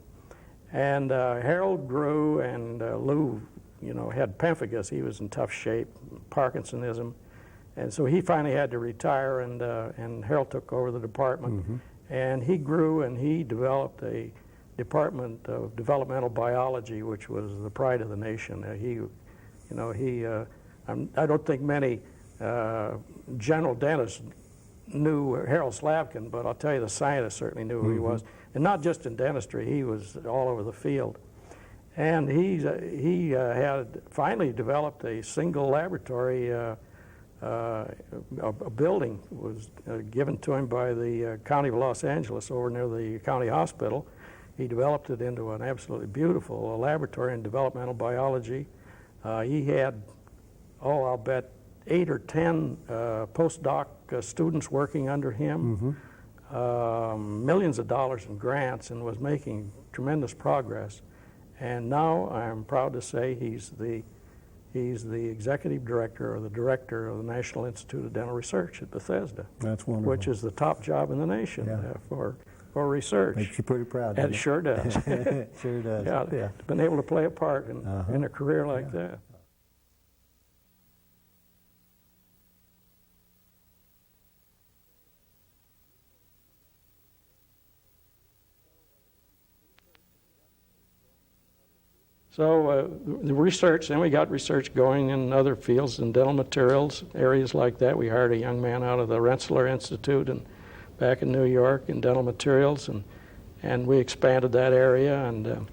And Harold grew, and Lou, you know, had pemphigus. He was in tough shape, Parkinsonism. And so he finally had to retire, and Harold took over the department. Mm-hmm. And he grew, and he developed a department of developmental biology, which was the pride of the nation. I don't think many general dentists knew Harold Slavkin, but I'll tell you, the scientists certainly knew who he was. And not just in dentistry, he was all over the field. And he had finally developed a single laboratory. A building was given to him by the County of Los Angeles over near the county hospital. He developed it into an absolutely beautiful laboratory in developmental biology. He had, I'll bet, 8 or 10 postdoc students working under him, millions of dollars in grants, and was making tremendous progress. And now I'm proud to say he's the executive director, or the director of the National Institute of Dental Research at Bethesda. That's wonderful. Which is the top job in the nation for research. Makes you pretty proud. It sure does. Sure does. Yeah, been able to play a part in a career like that. So the research, then we got research going in other fields, in dental materials, areas like that. We hired a young man out of the Rensselaer Institute back in New York in dental materials, and we expanded that area, and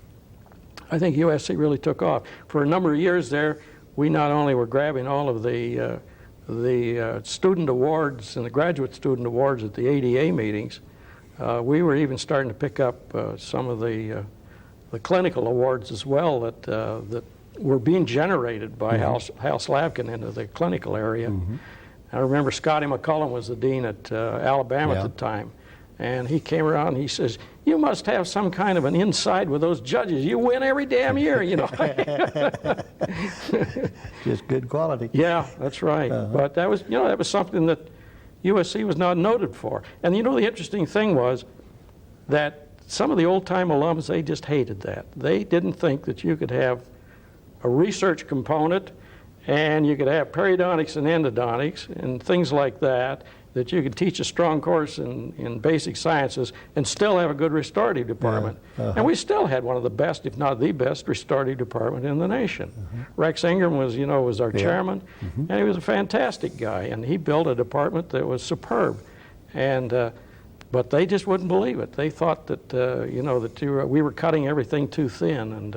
I think USC really took off. For a number of years there, we not only were grabbing all of the student awards and the graduate student awards at the ADA meetings, we were even starting to pick up some of the clinical awards as well that were being generated by Hal Slavkin into the clinical area. I remember Scotty McCullum was the dean at Alabama at the time, and he came around and he says, "You must have some kind of an inside with those judges. You win every damn year, you know." Just good quality. Yeah, that's right. But that was something that USC was not noted for. And you know, the interesting thing was that some of the old-time alums, they just hated that. They didn't think that you could have a research component and you could have periodontics and endodontics and things like that, that you could teach a strong course in basic sciences and still have a good restorative department. And we still had one of the best, if not the best, restorative department in the nation. Rex Ingram was our chairman, and he was a fantastic guy, and he built a department that was superb. And but they just wouldn't believe it. They thought that we were cutting everything too thin, and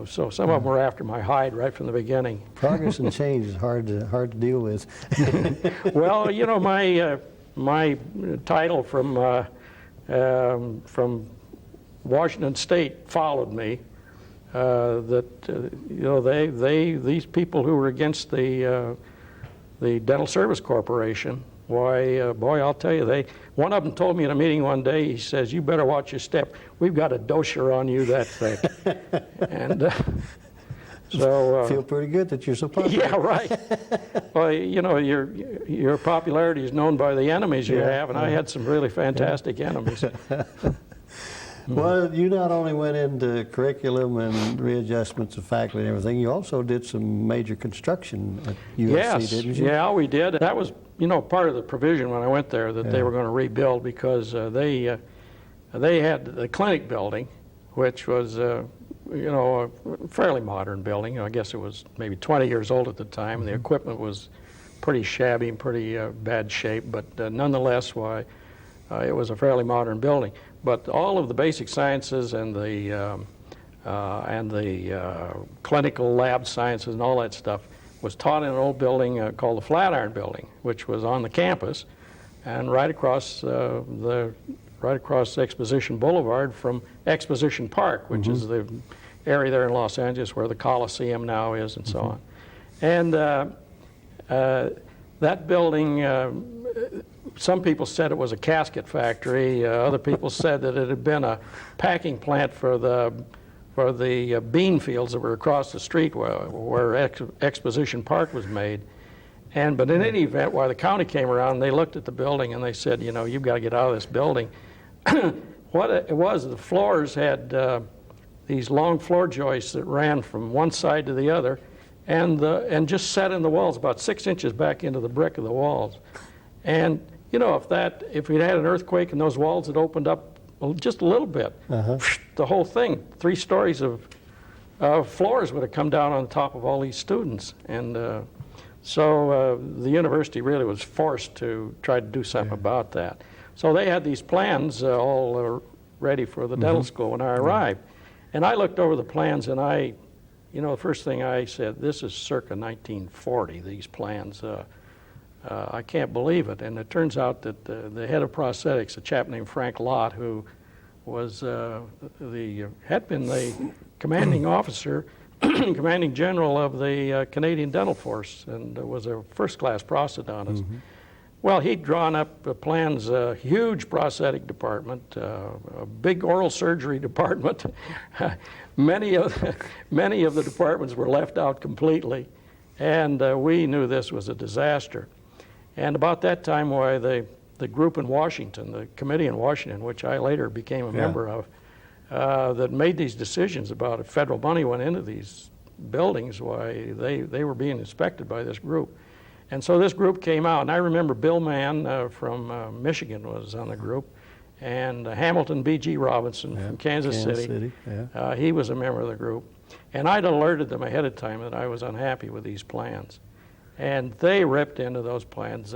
so some of them were after my hide right from the beginning. Progress and change is hard to deal with. Well, you know, my title from Washington State followed me. These people who were against the Dental Service Corporation. Why, boy, I'll tell you, one of them told me in a meeting one day, he says, "You better watch your step. We've got a dosher on you that thick." And so... feel pretty good that you're so popular. Yeah, right. Well, you know, your popularity is known by the enemies you have, and I had some really fantastic enemies. Well, you not only went into curriculum and readjustments of faculty and everything, you also did some major construction at USC, didn't you? Yeah, we did. That was, you know, part of the provision when I went there, that they were going to rebuild, because they had the clinic building, which was, you know, a fairly modern building. I guess it was maybe 20 years old at the time, and the equipment was pretty shabby and pretty bad shape, but nonetheless, it was a fairly modern building. But all of the basic sciences and the and the clinical lab sciences and all that stuff was taught in an old building called the Flatiron Building, which was on the campus and right across Exposition Boulevard from Exposition Park, which is the area there in Los Angeles where the Coliseum now is and so on. And that building, some people said it was a casket factory. Other people said that it had been a packing plant for the bean fields that were across the street where Exposition Park was made. But in any event, while the county came around, they looked at the building and they said, you know, you've got to get out of this building. What it was, the floors had these long floor joists that ran from one side to the other and just set in the walls about 6 inches back into the brick of the walls. And, you know, if we'd had an earthquake and those walls had opened up just a little bit, the whole thing, 3 stories of floors would have come down on top of all these students. And so the university really was forced to try to do something about that. So they had these plans all ready for the dental school when I arrived. And I looked over the plans and the first thing I said, this is circa 1940, these plans. I can't believe it. And it turns out that the head of prosthetics, a chap named Frank Lott, who was had been the commanding officer, commanding general of the Canadian Dental Force, and was a first-class prosthodontist. Well, he'd drawn up plans, a huge prosthetic department, a big oral surgery department. Many of the departments were left out completely, and we knew this was a disaster. And about that time, the group in Washington, the committee in Washington, which I later became a member of, that made these decisions about if federal money went into these buildings, why they were being inspected by this group. And so this group came out, and I remember Bill Mann from Michigan was on the group, and Hamilton B.G. Robinson from Kansas City. He was a member of the group. And I'd alerted them ahead of time that I was unhappy with these plans. And they ripped into those plans.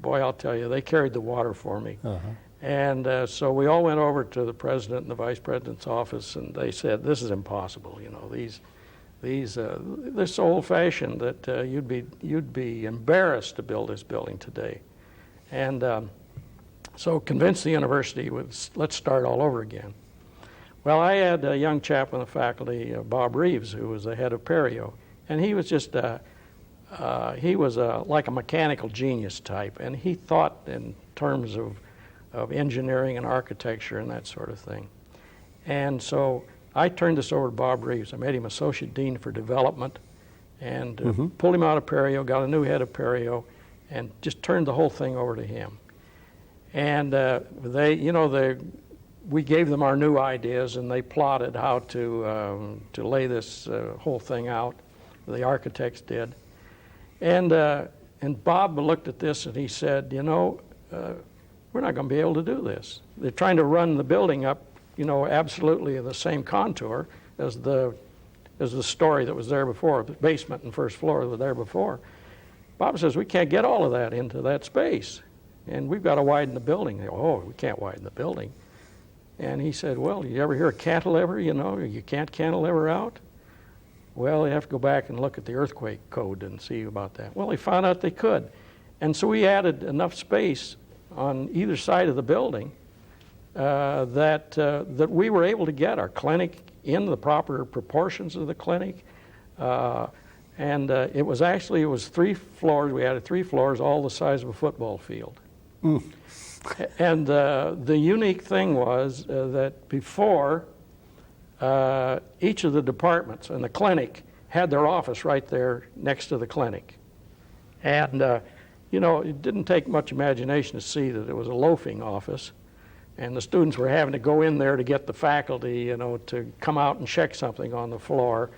Boy, I'll tell you, they carried the water for me. And so we all went over to the president and the vice president's office, and they said, this is impossible. You know, they're so old-fashioned that you'd be embarrassed to build this building today. And so convinced the university, let's start all over again. Well, I had a young chap on the faculty, Bob Reeves, who was the head of Perio, and he was just like a mechanical genius type, and he thought in terms of engineering and architecture and that sort of thing. And so I turned this over to Bob Reeves. I made him Associate Dean for Development and pulled him out of Perio, got a new head of Perio, and just turned the whole thing over to him. And we gave them our new ideas, and they plotted how to lay this whole thing out. The architects did. And Bob looked at this and he said, we're not going to be able to do this. They're trying to run the building up, absolutely in the same contour as the story that was there before, the basement and first floor that were there before. Bob says, we can't get all of that into that space, and we've got to widen the building. They go, oh, we can't widen the building. And he said, well, you ever hear of cantilever? You can't cantilever out. Well, you have to go back and look at the earthquake code and see about that. Well, they found out they could. And so we added enough space on either side of the building that we were able to get our clinic in the proper proportions of the clinic. It was 3 floors. We added 3 floors, all the size of a football field. And the unique thing was that before, each of the departments and the clinic had their office right there next to the clinic. And, it didn't take much imagination to see that it was a loafing office, and the students were having to go in there to get the faculty, to come out and check something on the floor.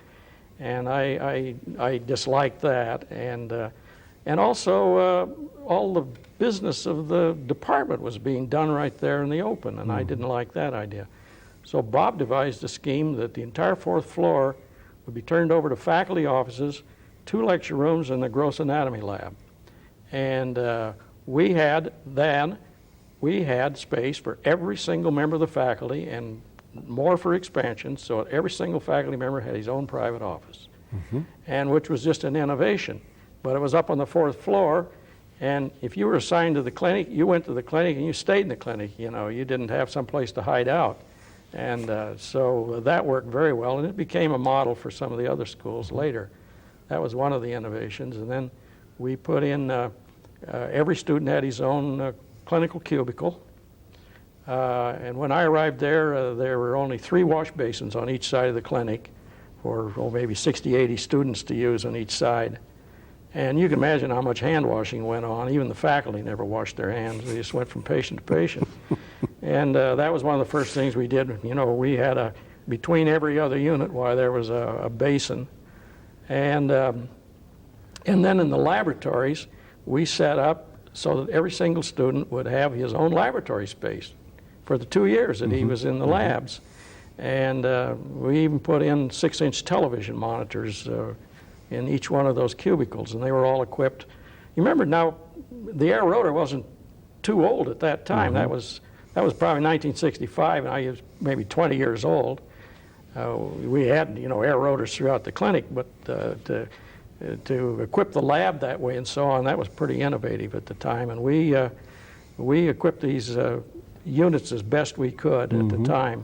And I disliked that. And also, all the business of the department was being done right there in the open, and I didn't like that idea. So Bob devised a scheme that the entire 4th floor would be turned over to faculty offices, 2 lecture rooms, and the gross anatomy lab. And we had space for every single member of the faculty and more for expansion, so every single faculty member had his own private office, and which was just an innovation. But it was up on the 4th floor, and if you were assigned to the clinic, you went to the clinic and you stayed in the clinic. You know, you didn't have some place to hide out. And so that worked very well, and it became a model for some of the other schools later. That was one of the innovations. And then we put in, every student had his own clinical cubicle. And when I arrived there were only 3 wash basins on each side of the clinic for maybe 60, 80 students to use on each side. And you can imagine how much hand washing went on. Even the faculty never washed their hands. They just went from patient to patient. And that was one of the first things we did. You know, we had between every other unit, there was a basin. And then in the laboratories, we set up so that every single student would have his own laboratory space for the 2 years that he was in the labs. And we even put in 6-inch television monitors in each one of those cubicles, and they were all equipped. You remember now, the air rotor wasn't too old at that time. That was probably 1965, and I was maybe 20 years old. We had, you know, air rotors throughout the clinic, but to equip the lab that way and so on, that was pretty innovative at the time. And we equipped these units as best we could at the time.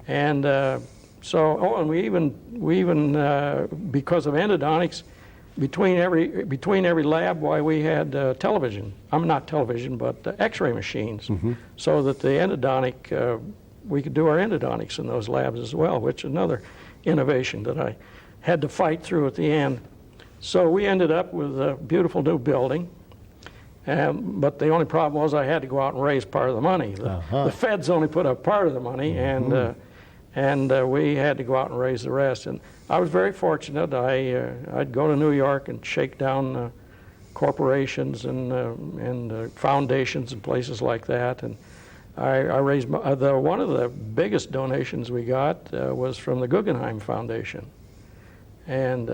And and we even because of endodontics, between every lab, we had television. Not television, but X-ray machines, so that the endodontic, we could do our endodontics in those labs as well, which is another innovation that I had to fight through at the end. So we ended up with a beautiful new building. But the only problem was I had to go out and raise part of the money. The feds only put up part of the money, and we had to go out and raise the rest. And I was very fortunate. I'd go to New York and shake down corporations and foundations and places like that. And I raised one of the biggest donations we got was from the Guggenheim Foundation, and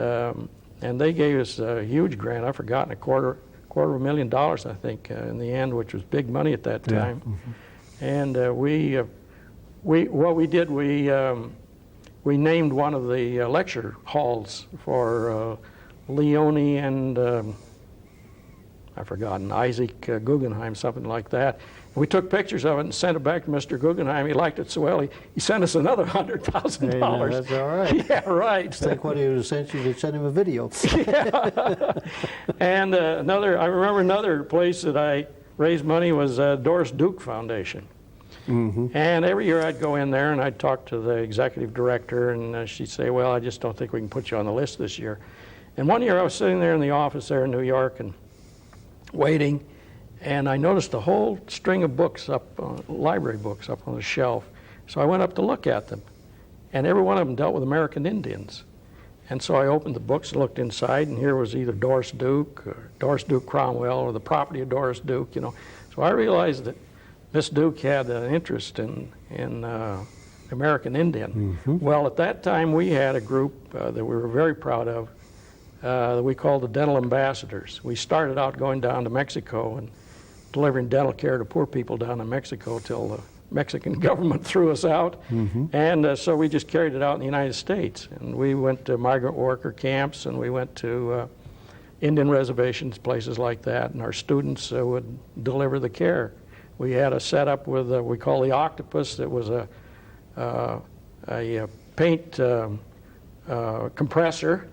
they gave us a huge grant. I've forgotten, $250,000, I think, in the end, which was big money at that time. And we named one of the lecture halls for Leone and I've forgotten, Isaac Guggenheim, something like that. And we took pictures of it and sent it back to Mr. Guggenheim. He liked it so well, he sent us another $100,000. Hey, that's all right. Yeah, right. I think what he would have sent you, they'd send him a video. Yeah. And I remember another place that I raised money was Doris Duke Foundation. And every year I'd go in there and I'd talk to the executive director, and she'd say, well, I just don't think we can put you on the list this year. And one year I was sitting there in the office there in New York and waiting, and I noticed a whole string of books library books up on the shelf. So I went up to look at them, and every one of them dealt with American Indians. And so I opened the books and looked inside, and here was either Doris Duke or Doris Duke Cromwell or the property of Doris Duke, you know. So I realized that Miss Duke had an interest in American Indian. Well, at that time we had a group that we were very proud of that we called the Dental Ambassadors. We started out going down to Mexico and delivering dental care to poor people down in Mexico till the Mexican government threw us out. And so we just carried it out in the United States. And we went to migrant worker camps, and we went to Indian reservations, places like that, and our students would deliver the care. We had a setup with we call the octopus. That was a paint compressor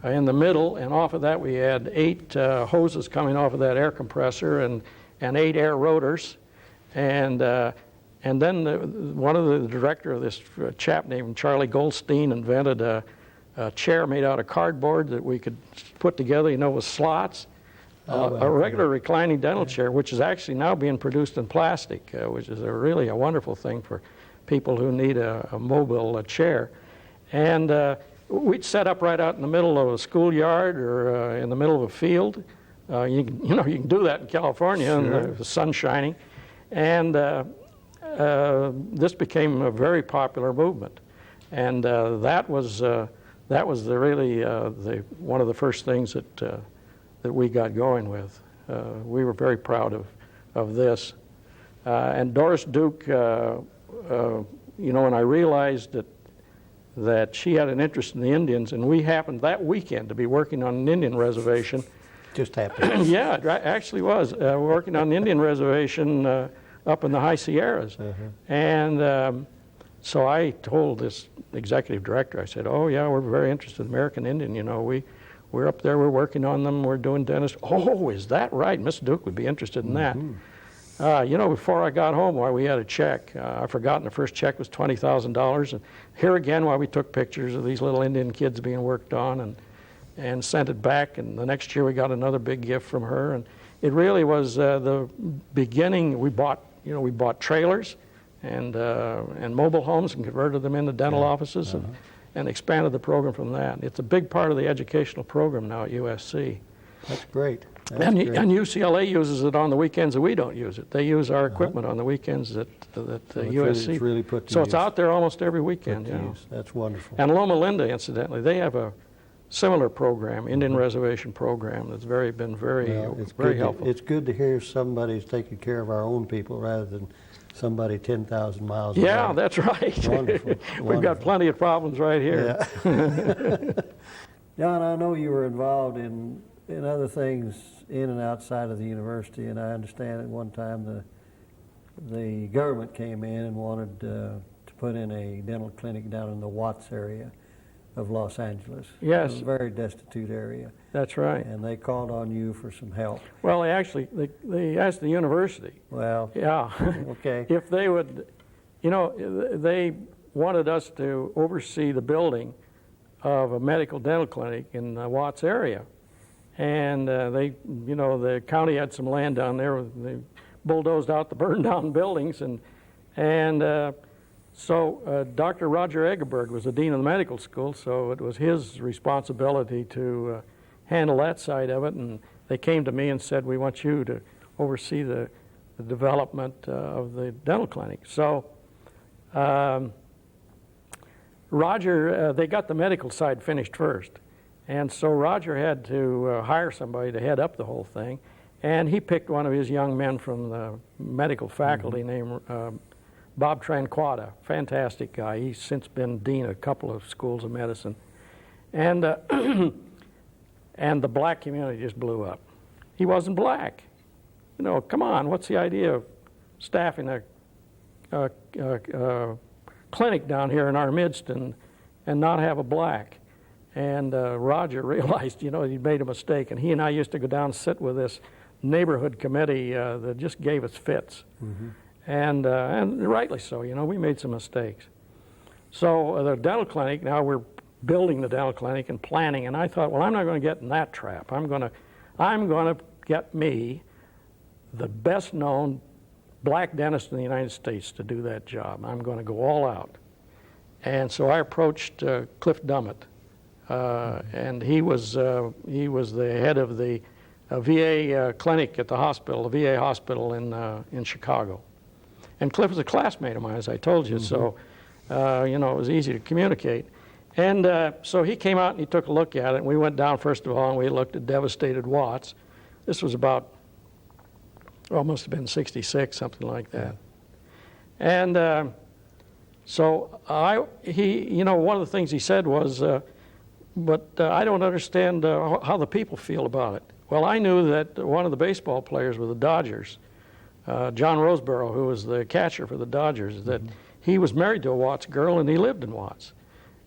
in the middle, and off of that we had 8 hoses coming off of that air compressor and 8 air rotors. And then one of the director of this chap named Charlie Goldstein invented a chair made out of cardboard that we could put together, you know, with slots. A regular reclining dental chair, which is actually now being produced in plastic, which is really a wonderful thing for people who need a mobile chair. And we'd set up right out in the middle of a schoolyard or in the middle of a field. You can do that in California, and the sun's shining. And this became a very popular movement. And that was really one of the first things that we got going with. We were very proud of this. And Doris Duke you know, when I realized that she had an interest in the Indians, and we happened that weekend to be working on an Indian reservation. Just happened. Yeah, it actually was. Working on an Indian reservation up in the High Sierras. And so I told this executive director, I said, oh yeah, we're very interested in American Indian, you know, we're up there, we're working on them, we're doing dentistry. Oh, is that right? Miss Duke would be interested in that. You know, before I got home, why we had a check. I've forgotten the first check was $20,000. And here again, why we took pictures of these little Indian kids being worked on and sent it back. And the next year we got another big gift from her. And it really was the beginning. We bought trailers and mobile homes and converted them into dental offices and expanded the program from that. It's a big part of the educational program now at USC. That's great. And UCLA uses it on the weekends that we don't use it. They use our equipment on the weekends that USC. It's really put to so use. it's out there almost every weekend. That's wonderful. And Loma Linda, incidentally, they have a similar program, Indian reservation program, that's been very helpful. It's good to hear somebody's taking care of our own people rather than somebody 10,000 miles away. Yeah, that's right. Wonderful. We've got plenty of problems right here. Yeah. John, I know you were involved in other things in and outside of the university, and I understand at one time the government came in and wanted to put in a dental clinic down in the Watts area of Los Angeles. Yes. It was a very destitute area. That's right. And they called on you for some help. Well, they asked the university. Well, yeah. Okay. If they would, you know, they wanted us to oversee the building of a medical dental clinic in the Watts area. And the county had some land down there. They bulldozed out the burned down buildings. So Dr. Roger Egerberg was the dean of the medical school, so it was his responsibility to handle that side of it. And they came to me and said, we want you to oversee the development of the dental clinic. So Roger, they got the medical side finished first. And so Roger had to hire somebody to head up the whole thing. And he picked one of his young men from the medical faculty named Bob Tranquata, fantastic guy. He's since been dean of a couple of schools of medicine. And and the black community just blew up. He wasn't black. You know, come on, what's the idea of staffing a clinic down here in our midst and not have a black? And Roger realized, you know, he'd made a mistake. And he and I used to go down and sit with this neighborhood committee that just gave us fits. And rightly so, you know, we made some mistakes. So the dental clinic, now we're building the dental clinic and planning. And I thought, well, I'm not going to get in that trap. I'm going to get me the best known black dentist in the United States to do that job. I'm going to go all out. And so I approached Cliff Dummett. And he was the head of the VA clinic at the hospital, the VA hospital in Chicago. And Cliff was a classmate of mine, as I told you, so you know, it was easy to communicate. And so he came out and he took a look at it, and we went down first of all and we looked at devastated Watts. This was about, must have been 66, something like that. And so you know, one of the things he said was, but I don't understand how the people feel about it. Well, I knew that one of the baseball players with the Dodgers, John Roseborough, who was the catcher for the Dodgers, that he was married to a Watts girl and he lived in Watts.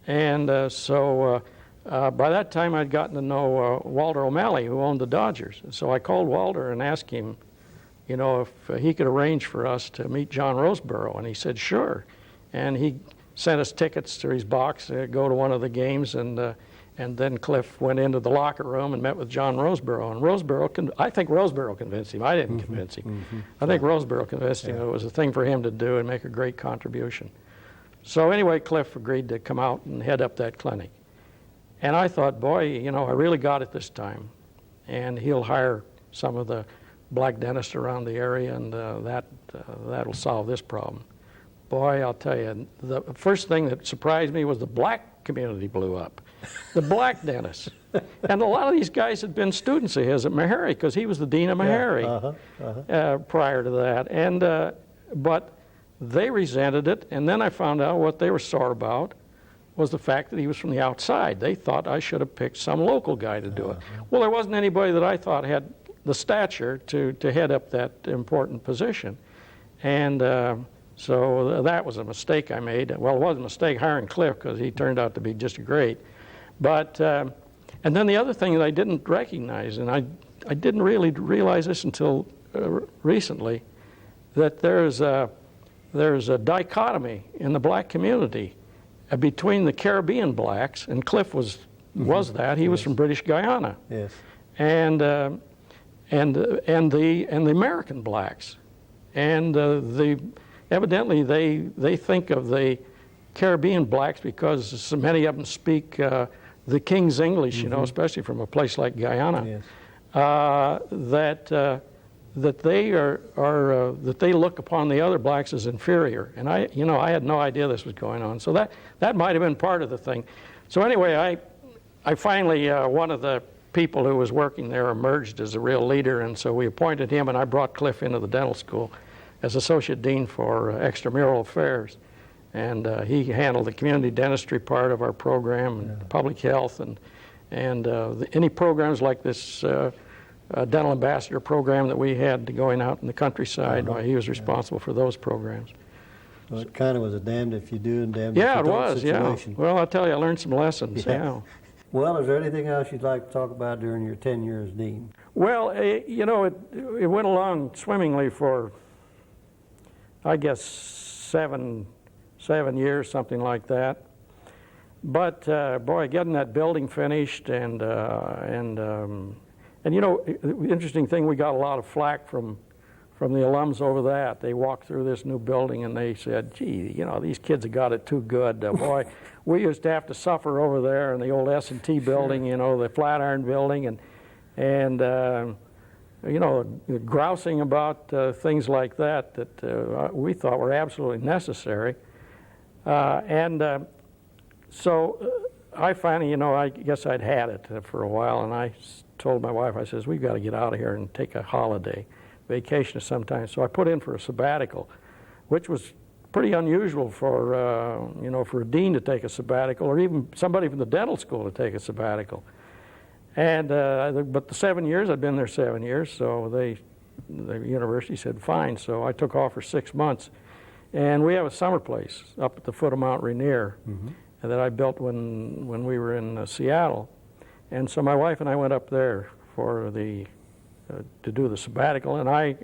And so by that time I'd gotten to know Walter O'Malley, who owned the Dodgers. So I called Walter and asked him, you know, if he could arrange for us to meet John Roseborough. And he said, sure. And he sent us tickets to his box to go to one of the games. And then Cliff went into the locker room and met with John Roseborough. And I think Roseborough convinced him. I didn't convince him. I think Roseborough convinced him it was a thing for him to do and make a great contribution. So anyway, Cliff agreed to come out and head up that clinic. And I thought, boy, you know, I really got it this time. And he'll hire some of the black dentists around the area, and that'll solve this problem. Boy, I'll tell you, the first thing that surprised me was the black community blew up. The black dentists. And a lot of these guys had been students of his at Meharry, because he was the dean of Meharry prior to that. And but they resented it, and then I found out what they were sore about was the fact that he was from the outside. They thought I should have picked some local guy to do it. Well, there wasn't anybody that I thought had the stature to head up that important position. And so that was a mistake I made. Well, it wasn't a mistake hiring Cliff, because he turned out to be just great. But, and then the other thing that I didn't recognize, and I didn't really realize this until recently, that there's a dichotomy in the black community between the Caribbean blacks, and Cliff was that. He was from British Guyana. Yes. And the American blacks. And evidently they think of the Caribbean blacks, because so many of them speak the King's English, you know, especially from a place like Guyana, Yes. that they look upon the other blacks as inferior. And I had no idea this was going on. So that might have been part of the thing. So anyway, I finally, one of the people who was working there emerged as a real leader, and so we appointed him, and I brought Cliff into the dental school as associate dean for extramural affairs. And he handled the community dentistry part of our program, and public health, and any programs like this dental ambassador program that we had going out in the countryside. He was responsible for those programs. Well, it kind of was a damned if you do and damned if Yeah, you it don't was, yeah. situation. Well, I'll tell you, I learned some lessons, yeah. Well, is there anything else you'd like to talk about during your tenure as dean? Well, it went along swimmingly for, I guess, seven years, something like that. But boy, getting that building finished, and the interesting thing, we got a lot of flack from the alums over that. They walked through this new building and they said, "Gee, these kids have got it too good. Boy, we used to have to suffer over there in the old S&T building, the Flatiron building, and grousing about things like that we thought were absolutely necessary." So I finally, I guess I'd had it for a while, and I told my wife, I says, "We've got to get out of here and take a holiday, vacation of some time." So I put in for a sabbatical, which was pretty unusual for a dean to take a sabbatical, or even somebody from the dental school to take a sabbatical. And but the 7 years, I'd been there 7 years, so the university said fine. So I took off for 6 months, and we have a summer place up at the foot of Mount Rainier that I built when we were in Seattle. And so my wife and I went up there for to do the sabbatical, and I,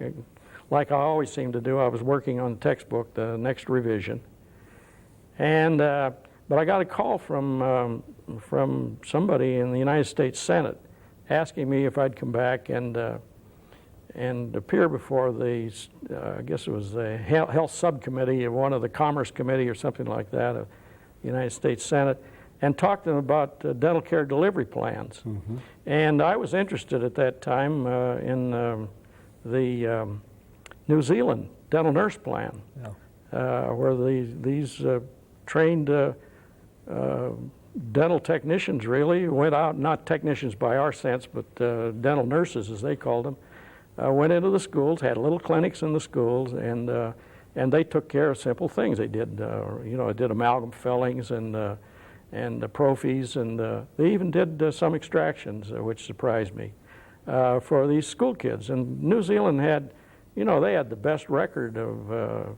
like I always seem to do, I was working on the textbook, the next revision. And but I got a call from somebody in the United States Senate asking me if I'd come back and appear before the, I guess it was the Health Subcommittee of one of the Commerce Committee or something like that of the United States Senate, and talk to them about dental care delivery plans. And I was interested at that time in the New Zealand dental nurse plan, where these trained dental technicians really went out, not technicians by our sense, but dental nurses as they called them, went into the schools, had little clinics in the schools, and they took care of simple things. They did, did amalgam fillings and the prophies, and they even did some extractions, which surprised me, for these school kids. And New Zealand had, they had the best record of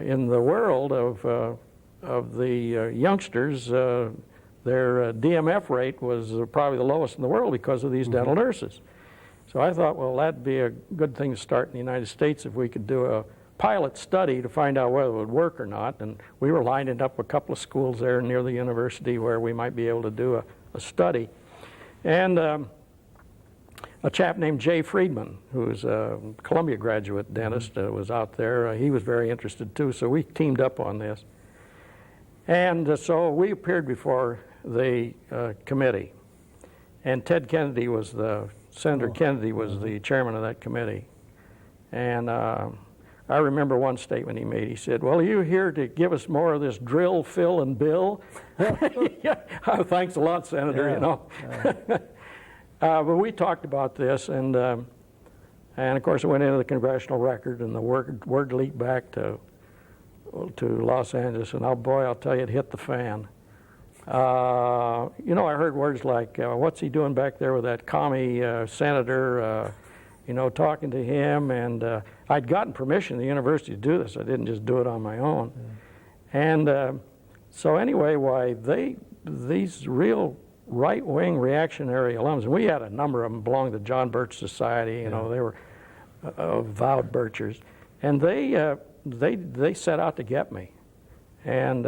in the world of the youngsters. Their DMF rate was probably the lowest in the world because of these dental nurses. So I thought, well, that'd be a good thing to start in the United States if we could do a pilot study to find out whether it would work or not. And we were lining up a couple of schools there near the university where we might be able to do a study. And a chap named Jay Friedman, who's a Columbia graduate dentist, was out there. He was very interested too, so we teamed up on this. And so we appeared before the committee. And Ted Kennedy was Senator Kennedy was the chairman of that committee. And I remember one statement he made. He said, "Well, are you here to give us more of this drill, fill, and bill?" Yeah. Thanks a lot, Senator, But we talked about this, and of course it went into the congressional record, and the word leaked back to Los Angeles, and boy, I'll tell you, it hit the fan. You know, I heard words like, what's he doing back there with that commie senator, you know, talking to him, and I'd gotten permission at the university to do this. I didn't just do it on my own. And so anyway, these real right-wing reactionary alums, and we had a number of them belonged to John Birch Society, you know, they were vowed Birchers, and they set out to get me. And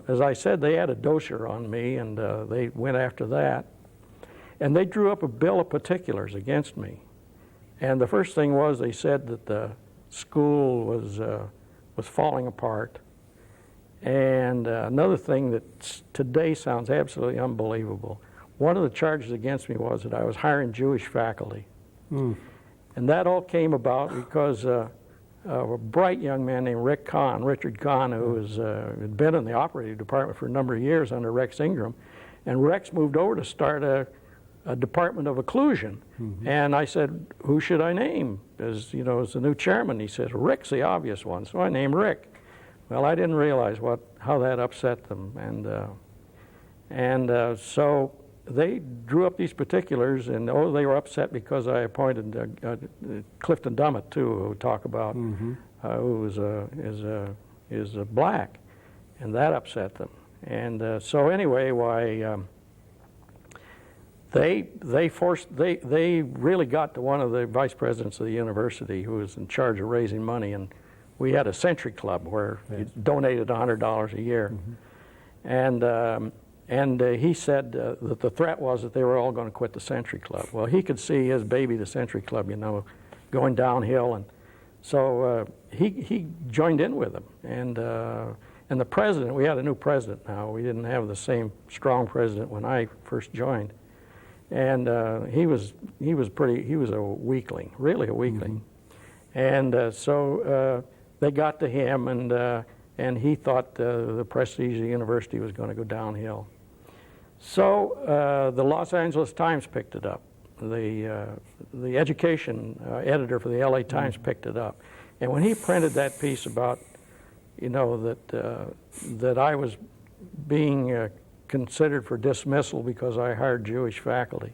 as I said, they had a dossier on me, and they went after that. And they drew up a bill of particulars against me. And the first thing was they said that the school was falling apart. And another thing that today sounds absolutely unbelievable, one of the charges against me was that I was hiring Jewish faculty. And that all came about because a bright young man named Richard Kahn, who had been in the operating department for a number of years under Rex Ingram, and Rex moved over to start a department of occlusion. And I said, who should I name as the new chairman? He says, Rick's the obvious one, so I named Rick. Well, I didn't realize how that upset them, and so they drew up these particulars, and they were upset because I appointed Clifton Dummett too, who talk about who is black, and that upset them. And so anyway, they really got to one of the vice presidents of the university who was in charge of raising money, and we had a Century Club where you donated $100 a year, and he said that the threat was that they were all going to quit the Century Club. Well, he could see his baby, the Century Club, going downhill, and so he joined in with them. And the president, we had a new president now. We didn't have the same strong president when I first joined, and he was a weakling, really a weakling, and so they got to him, and he thought the prestige of the university was going to go downhill. So the Los Angeles Times picked it up. The education editor for the LA Times picked it up. And when he printed that piece about, that I was being considered for dismissal because I hired Jewish faculty,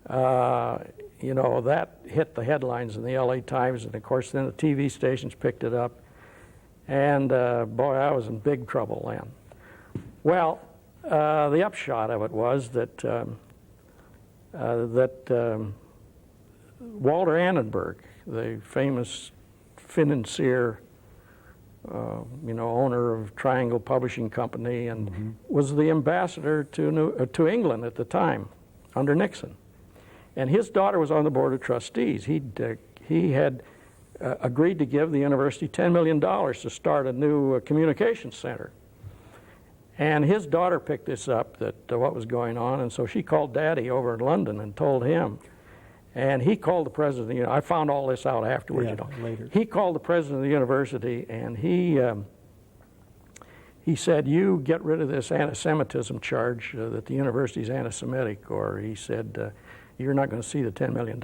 that hit the headlines in the LA Times, and of course then the TV stations picked it up. And boy, I was in big trouble then. Well, the upshot of it was that Walter Annenberg, the famous financier, owner of Triangle Publishing Company, and was the ambassador to England at the time under Nixon. And his daughter was on the board of trustees. He had agreed to give the university $10 million to start a new communications center. And his daughter picked this up, what was going on, and so she called Daddy over in London and told him. And he called the president. I found all this out afterwards. Later. He called the president of the university, and he said, "You get rid of this anti-Semitism charge that the university is anti-Semitic," or he said, "You're not going to see the $10 million."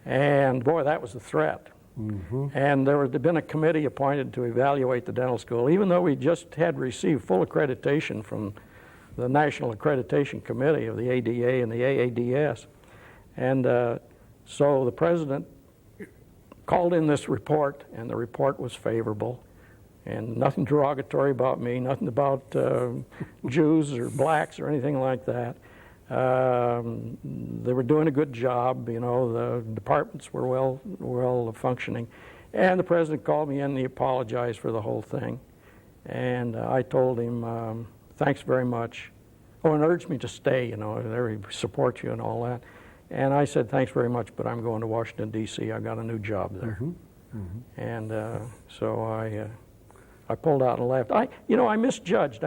And boy, that was the threat. And there had been a committee appointed to evaluate the dental school, even though we just had received full accreditation from the National Accreditation Committee of the ADA and the AADS. And so the president called in this report, and the report was favorable, and nothing derogatory about me, nothing about Jews or blacks or anything like that. They were doing a good job, the departments were well functioning. And the president called me in and he apologized for the whole thing. And I told him, thanks very much. Oh, and urged me to stay, they support you and all that. And I said, thanks very much, but I'm going to Washington, D.C. I got a new job there. And so I pulled out and left. I misjudged.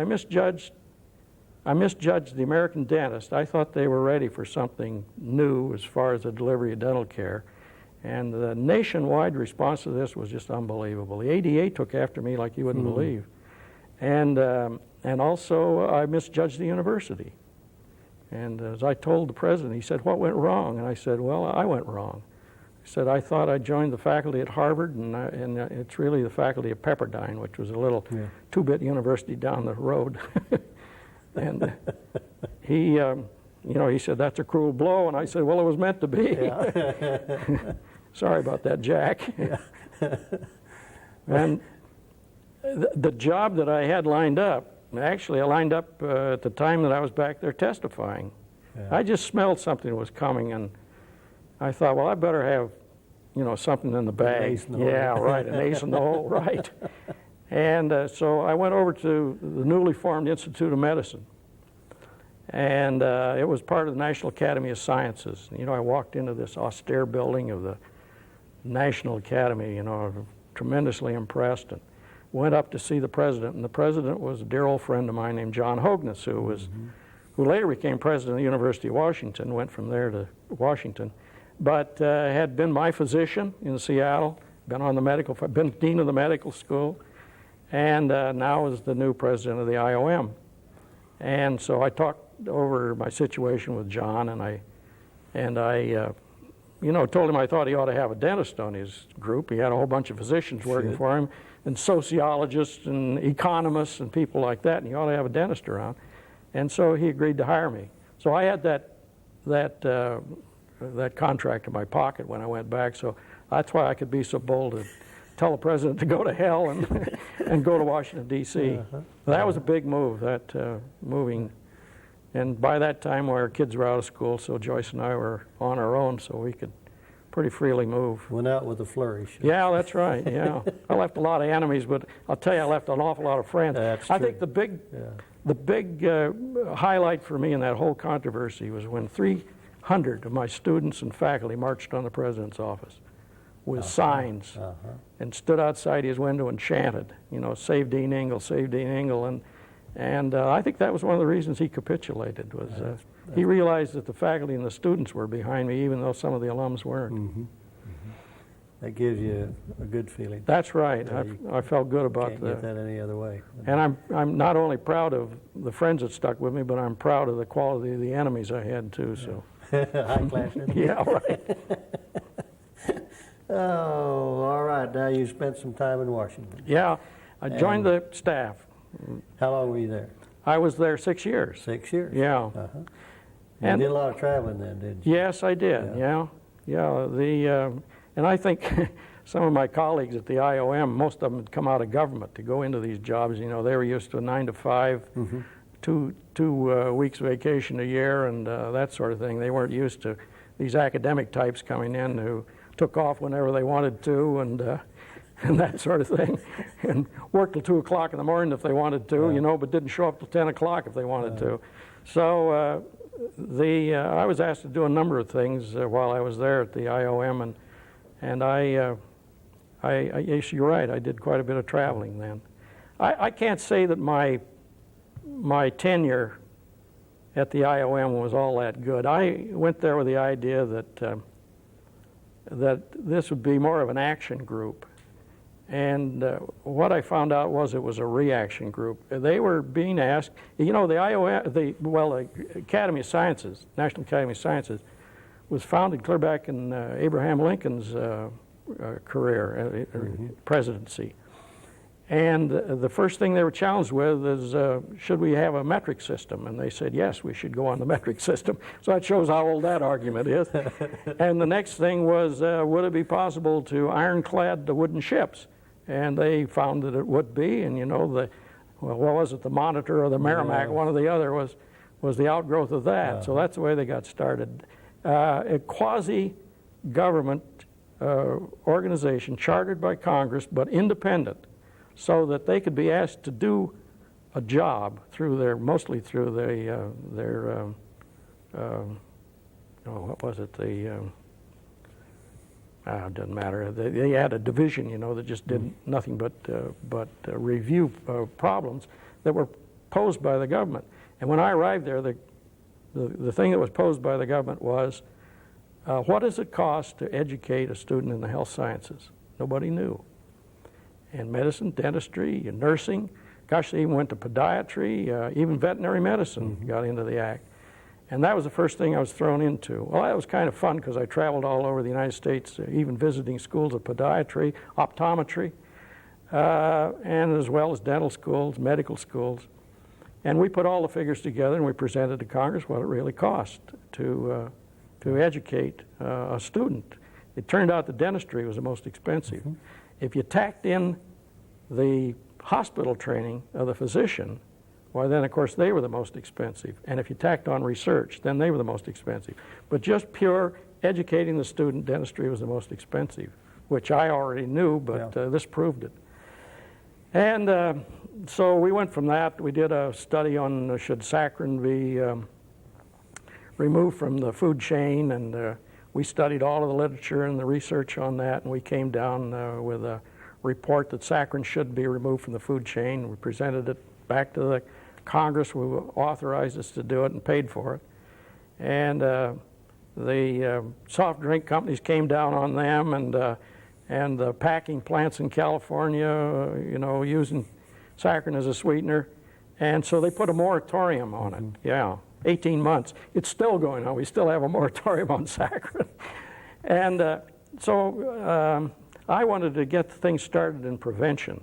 I misjudged the American dentist. I thought they were ready for something new as far as the delivery of dental care. And the nationwide response to this was just unbelievable. The ADA took after me like you wouldn't believe. And also I misjudged the university. And as I told the president, he said, "What went wrong?" And I said, "Well, I went wrong. He said, I thought I joined the faculty at Harvard, and it's really the faculty of Pepperdine, which was a little two-bit university down the road. And he, he said, that's a cruel blow. And I said, well, it was meant to be. Yeah. Sorry about that, Jack. Yeah. And the job that I had lined up, actually I lined up at the time that I was back there testifying. Yeah. I just smelled something was coming, and I thought, well, I better have, something in the bag. An ace in the hole. Yeah, right, an ace in the hole, right. And so I went over to the newly formed Institute of Medicine, and it was part of the National Academy of Sciences. I walked into this austere building of the National Academy, tremendously impressed, and went up to see the president. And the president was a dear old friend of mine named John Hogness, who later became president of the University of Washington, went from there to Washington, but had been my physician in Seattle, been dean of the medical school, and now is the new president of the IOM. And so I talked over my situation with John, and I told him I thought he ought to have a dentist on his group. He had a whole bunch of physicians working for him, and sociologists and economists and people like that, and he ought to have a dentist around. And so he agreed to hire me. So I had that contract in my pocket when I went back, so that's why I could be so bold to tell the president to go to hell and go to Washington, D.C. That was a big move, moving. And by that time, our kids were out of school, so Joyce and I were on our own, so we could pretty freely move. Went out with a flourish. Yeah, that's right, yeah. I left a lot of enemies, but I'll tell you, I left an awful lot of friends. That's I true. think the big highlight for me in that whole controversy was when 300 of my students and faculty marched on the president's office with signs and stood outside his window and chanted, save Dean Ingle, save Dean Ingle. And I think that was one of the reasons he capitulated, was he realized that the faculty and the students were behind me, even though some of the alums weren't. Mm-hmm. Mm-hmm. That gives you a good feeling. That's right. I felt good about Can't that. get that any other way. And I'm not only proud of the friends that stuck with me, but I'm proud of the quality of the enemies I had too. So. High class. Yeah, right. Oh, all right. Now you spent some time in Washington. Yeah, I joined the staff. How long were you there? I was there 6 years. 6 years? Yeah. You did a lot of traveling then, didn't you? Yes, I did. Yeah. And I think some of my colleagues at the IOM, most of them had come out of government to go into these jobs. They were used to a 9 to 5, two weeks vacation a year, and that sort of thing. They weren't used to these academic types coming in who took off whenever they wanted to, and that sort of thing, and worked till 2 o'clock in the morning if they wanted to, but didn't show up till 10 o'clock if they wanted to. So I was asked to do a number of things while I was there at the IOM, and yes, you're right, I did quite a bit of traveling then. I can't say that my tenure at the IOM was all that good. I went there with the idea that this would be more of an action group. And what I found out was it was a reaction group. They were being asked, the IOM, the Academy of Sciences, National Academy of Sciences, was founded clear back in Abraham Lincoln's career, presidency. And the first thing they were challenged with is, should we have a metric system? And they said, yes, we should go on the metric system. So that shows how old that argument is. And the next thing was, would it be possible to ironclad the wooden ships? And they found that it would be, and what was it, the Monitor or the Merrimack, one or the other was the outgrowth of that. So that's the way they got started. A quasi-government organization chartered by Congress, but independent, so that they could be asked to do a job mostly through it doesn't matter. They had a division, that just did nothing but review problems that were posed by the government. And when I arrived there, the thing that was posed by the government was, what does it cost to educate a student in the health sciences? Nobody knew. And medicine, dentistry, and nursing, gosh, they even went to podiatry, even veterinary medicine got into the act. And that was the first thing I was thrown into. Well, that was kind of fun because I traveled all over the United States, even visiting schools of podiatry, optometry, and as well as dental schools, medical schools. And we put all the figures together and we presented to Congress what it really cost to educate a student. It turned out that dentistry was the most expensive. Mm-hmm. If you tacked in the hospital training of the physician, why then of course they were the most expensive. And if you tacked on research, then they were the most expensive. But just pure educating the student, dentistry was the most expensive, which I already knew, but this proved it. And so we went from that. We did a study on should saccharin be removed from the food chain, and we studied all of the literature and the research on that, and we came down with a report that saccharin should be removed from the food chain. We presented it back to the Congress, who authorized us to do it and paid for it. And the soft drink companies came down on them, and the packing plants in California, using saccharin as a sweetener. And so they put a moratorium on it, 18 months. It's still going on. We still have a moratorium on saccharin. And so I wanted to get things started in prevention.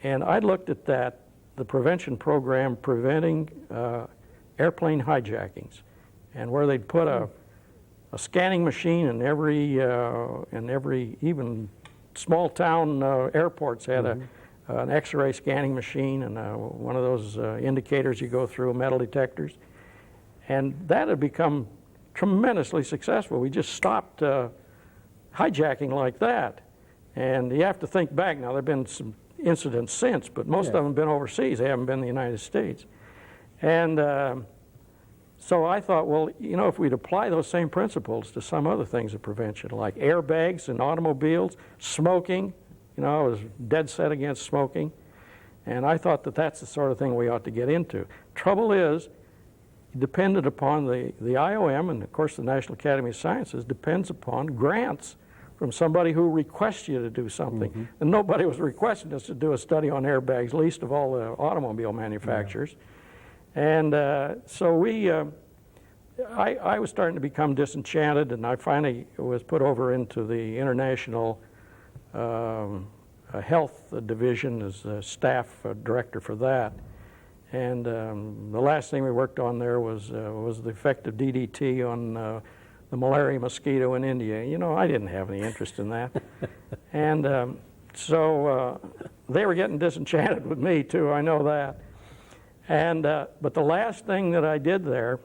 And I looked at the prevention program preventing airplane hijackings, and where they'd put a scanning machine in every even small town airports had an X-ray scanning machine and one of those indicators you go through, metal detectors. And that had become tremendously successful. We just stopped hijacking like that. And you have to think back now, there have been some incidents since, but most of them have been overseas. They haven't been in the United States. And so I thought, well, if we'd apply those same principles to some other things of prevention, like airbags in automobiles, smoking, I was dead set against smoking. And I thought that that's the sort of thing we ought to get into. Trouble is, dependent upon the IOM, and of course the National Academy of Sciences, depends upon grants from somebody who requests you to do something. And nobody was requesting us to do a study on airbags, least of all the automobile manufacturers. And so I was starting to become disenchanted, and I finally was put over into the International Health Division as staff director for that. And the last thing we worked on there was the effect of DDT on the malaria mosquito in India. I didn't have any interest in that. And so they were getting disenchanted with me too, I know that. And but the last thing that I did there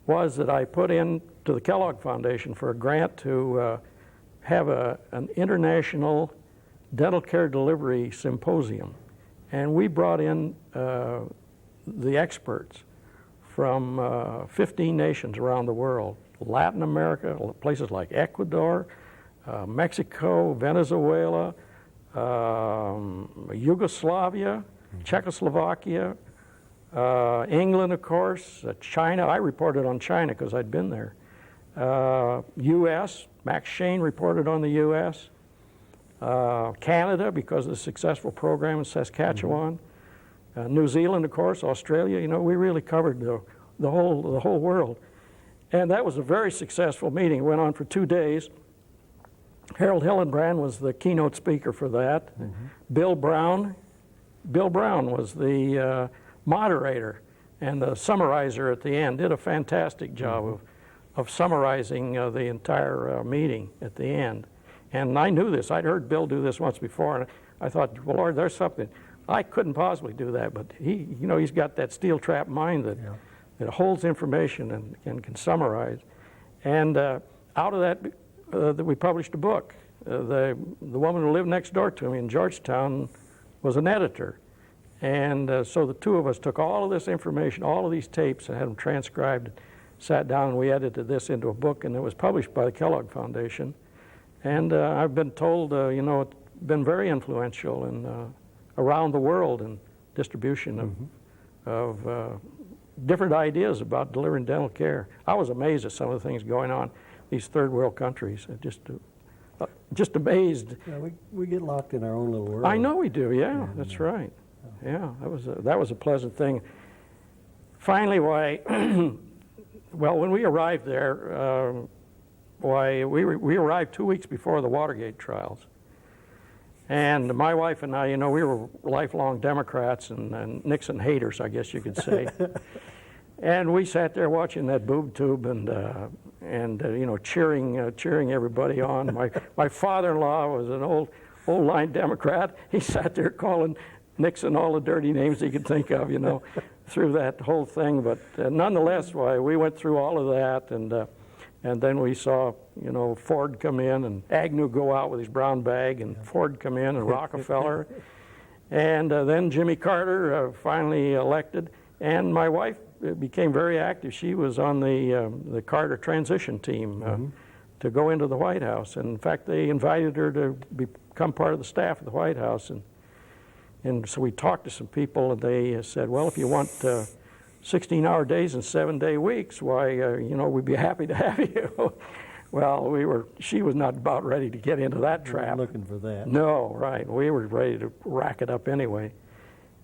was that I put in to the Kellogg Foundation for a grant to have an international dental care delivery symposium. And we brought in the experts from 15 nations around the world, Latin America, places like Ecuador, Mexico, Venezuela, Yugoslavia, Czechoslovakia, England, of course, China. I reported on China because I'd been there. U.S., Max Shane reported on the U.S., Canada because of the successful program in Saskatchewan, New Zealand, of course, Australia. We really covered the whole world. And that was a very successful meeting. It went on for 2 days. Harold Hillenbrand was the keynote speaker for that. Bill Brown was the moderator and the summarizer at the end. Did a fantastic job of summarizing the entire meeting at the end. And I knew this. I'd heard Bill do this once before, and I thought, well, Lord, there's something. I couldn't possibly do that, but he's got that steel trap mind that holds information and can summarize. And out of that, we published a book. The woman who lived next door to me in Georgetown was an editor. And so the two of us took all of this information, all of these tapes, and had them transcribed, sat down, and we edited this into a book, and it was published by the Kellogg Foundation. And I've been told, it's been very influential in around the world in distribution of different ideas about delivering dental care. I was amazed at some of the things going on in these third world countries. Just amazed. Yeah, we get locked in our own little world. I know we do. Yeah, that's right. Yeah, that was a pleasant thing. finally, why, well, when we arrived there, we arrived 2 weeks before the Watergate trials. And my wife and I, we were lifelong Democrats and Nixon haters, I guess you could say. And we sat there watching that boob tube and cheering everybody on. My father-in-law was an old line Democrat. He sat there calling Nixon all the dirty names he could think of, through that whole thing. But nonetheless, we went through all of that, and then we saw, Ford come in and Agnew go out with his brown bag, and Ford come in and Rockefeller, and then Jimmy Carter finally elected, and my wife became very active. She was on the Carter transition team to go into the White House. And in fact, they invited her to become part of the staff of the White House. And so we talked to some people, and they said, well, if you want 16-hour days and 7-day weeks, why, we'd be happy to have you. Well, she was not about ready to get into that trap. Looking for that. No, right. We were ready to rack it up anyway.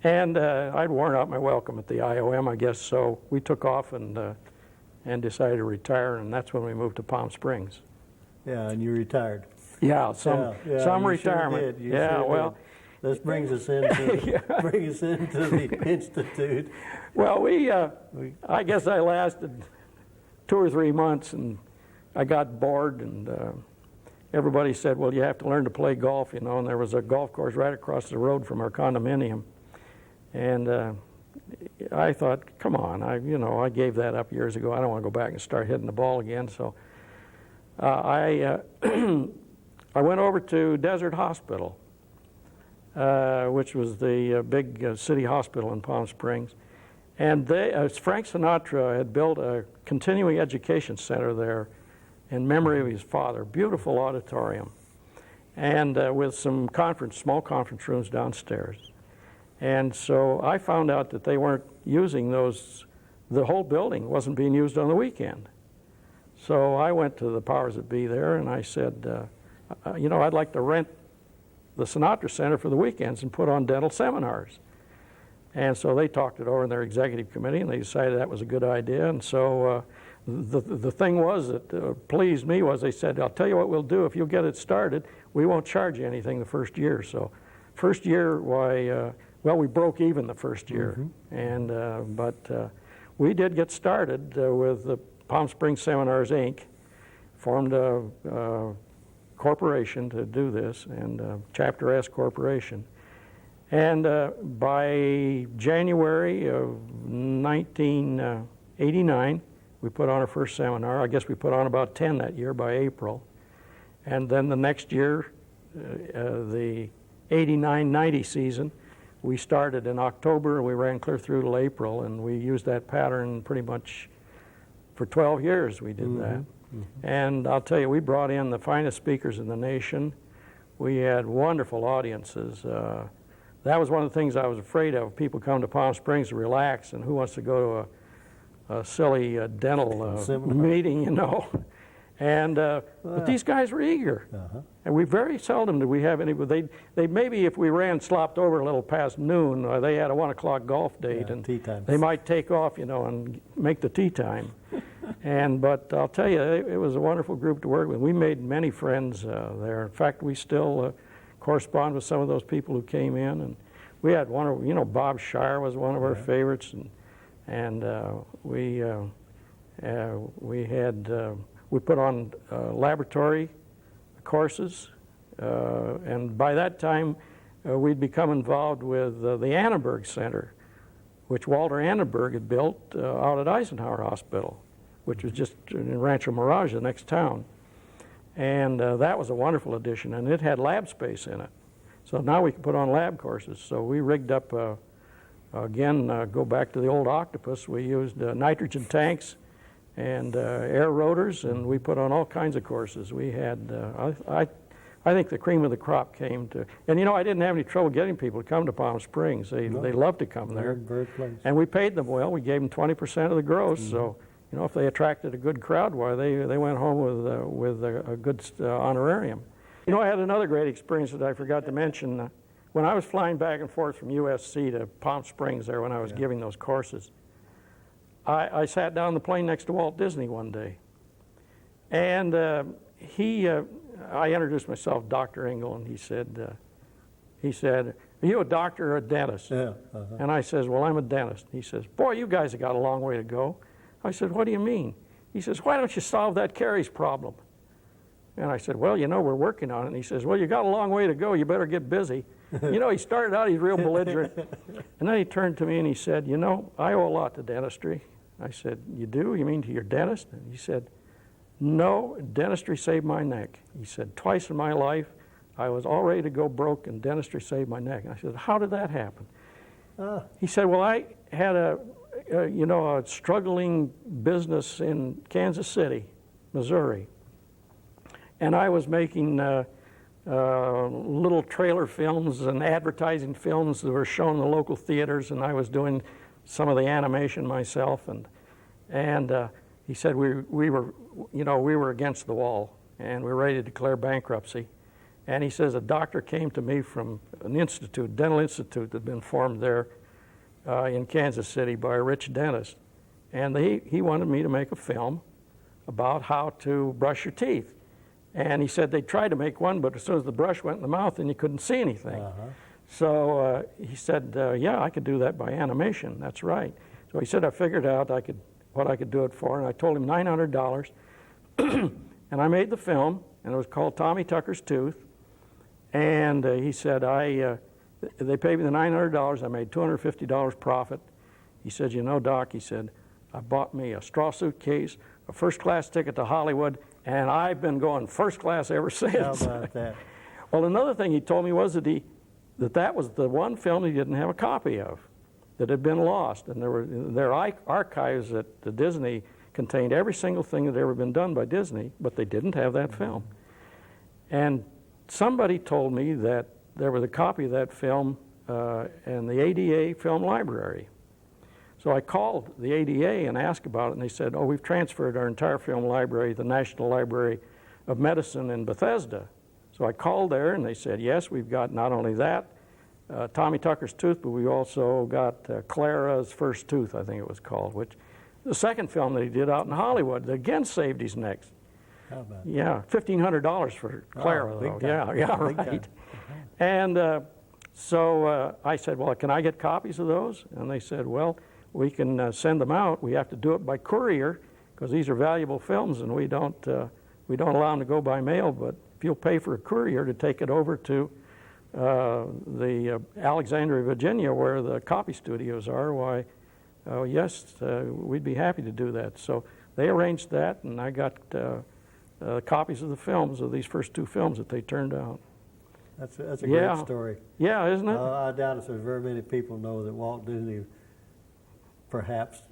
And I'd worn out my welcome at the IOM, I guess, so we took off and decided to retire, and that's when we moved to Palm Springs. Yeah, and you retired. Yeah, some you retirement. Sure did. You yeah, sure well. Did. This brings us into the Institute. Well, I guess I lasted 2 or 3 months, and I got bored, and everybody said, well, you have to learn to play golf, and there was a golf course right across the road from our condominium. And I thought, come on, I gave that up years ago. I don't want to go back and start hitting the ball again. So I went over to Desert Hospital, which was the big city hospital in Palm Springs. And Frank Sinatra had built a continuing education center there in memory of his father. Beautiful auditorium, and with some small conference rooms downstairs. And so I found out that they weren't using those, the whole building wasn't being used on the weekend. So I went to the powers that be there, and I said, I'd like to rent the Sinatra Center for the weekends and put on dental seminars. And so they talked it over in their executive committee, and they decided that was a good idea. And so the thing was that pleased me was they said, I'll tell you what we'll do. If you'll get it started, we won't charge you anything the first year. So first year, we broke even the first year. And but we did get started with the Palm Springs Seminars, Inc., formed a corporation to do this, and Chapter S Corporation. And by January of 1989, we put on our first seminar. I guess we put on about 10 that year by April. And then the next year, the 89-90 season, we started in October, and we ran clear through till April, and we used that pattern pretty much for 12 years we did that. And I'll tell you, we brought in the finest speakers in the nation. We had wonderful audiences. That was one of the things I was afraid of. People come to Palm Springs to relax, and who wants to go to a silly dental meeting, And but these guys were eager, and we very seldom did we have any. They maybe if we slopped over a little past noon, they had a 1 o'clock golf date, and tea time. They might take off, and make the tea time. But I'll tell you, it was a wonderful group to work with. We made many friends there. In fact, we still correspond with some of those people who came in, and we had one of, Bob Shire was one of our favorites, and we put on laboratory courses, and by that time we'd become involved with the Annenberg Center, which Walter Annenberg had built out at Eisenhower Hospital, which was just in Rancho Mirage, the next town. And that was a wonderful addition, and it had lab space in it. So now we can put on lab courses. So we rigged up, go back to the old octopus. We used nitrogen tanks and air rotors, and we put on all kinds of courses. We had, I think the cream of the crop came to, and I didn't have any trouble getting people to come to Palm Springs. They loved to come there. Very pleased. And we paid them well. We gave them 20% of the gross, so if they attracted a good crowd, why they went home with a good honorarium. I had another great experience that I forgot to mention. When I was flying back and forth from USC to Palm Springs there when I was giving those courses, I sat down on the plane next to Walt Disney one day, and I introduced myself, Dr. Ingle, and he said, "Are you a doctor or a dentist?" Yeah. And I says, "Well, I'm a dentist." He says, "Boy, you guys have got a long way to go." I said, "What do you mean?" He says, "Why don't you solve that caries problem?" And I said, "Well, you know, we're working on it." And he says, "Well, you got a long way to go. You better get busy." You know, he started out, he's real belligerent. And then he turned to me and he said, "You know, I owe a lot to dentistry." I said, "You do? You mean to your dentist?" And he said, "No, dentistry saved my neck." He said, "Twice in my life, I was all ready to go broke and dentistry saved my neck." And I said, "How did that happen?" He said, "Well, I had a struggling business in Kansas City, Missouri. And I was making little trailer films and advertising films that were shown in the local theaters, and I was doing some of the animation myself. And he said we were against the wall, and we were ready to declare bankruptcy. And he says a doctor came to me from an institute, dental institute that had been formed there in Kansas City by a rich dentist. And he wanted me to make a film about how to brush your teeth. And he said they tried to make one, but as soon as the brush went in the mouth, then you couldn't see anything. So he said, "Yeah, I could do that by animation." That's right. So he said I figured out what I could do it for, and I told him $900. And I made the film, and it was called Tommy Tucker's Tooth. And he said, they paid me the $900. I made $250 profit. He said, "You know, Doc," he said, "I bought me a straw suitcase, a first-class ticket to Hollywood, and I've been going first class ever since." How about that? Well, another thing he told me was that was the one film he didn't have a copy of, that had been lost. And their archives at the Disney contained every single thing that had ever been done by Disney, but they didn't have that film. And somebody told me that there was a copy of that film in the ADA film library. So I called the ADA and asked about it, and they said, "Oh, we've transferred our entire film library to the National Library of Medicine in Bethesda." So I called there, and they said, "Yes, we've got not only that, Tommy Tucker's Tooth, but we also got Clara's First Tooth," I think it was called, which the second film that he did out in Hollywood that again saved his neck. How about Yeah, $1,500 for Clara, big though. time. Yeah, Big right. time. And so I said, "Well, can I get copies of those?" And they said, "Well, we can send them out. We have to do it by courier because these are valuable films, and we don't allow them to go by mail. But if you'll pay for a courier to take it over to the Alexandria, Virginia, where the copy studios are, why, yes, we'd be happy to do that." So they arranged that, and I got copies of the films, of these first two films that they turned out. That's a Yeah. great story. Yeah, isn't it? I doubt if there's very many people know that Walt Disney, perhaps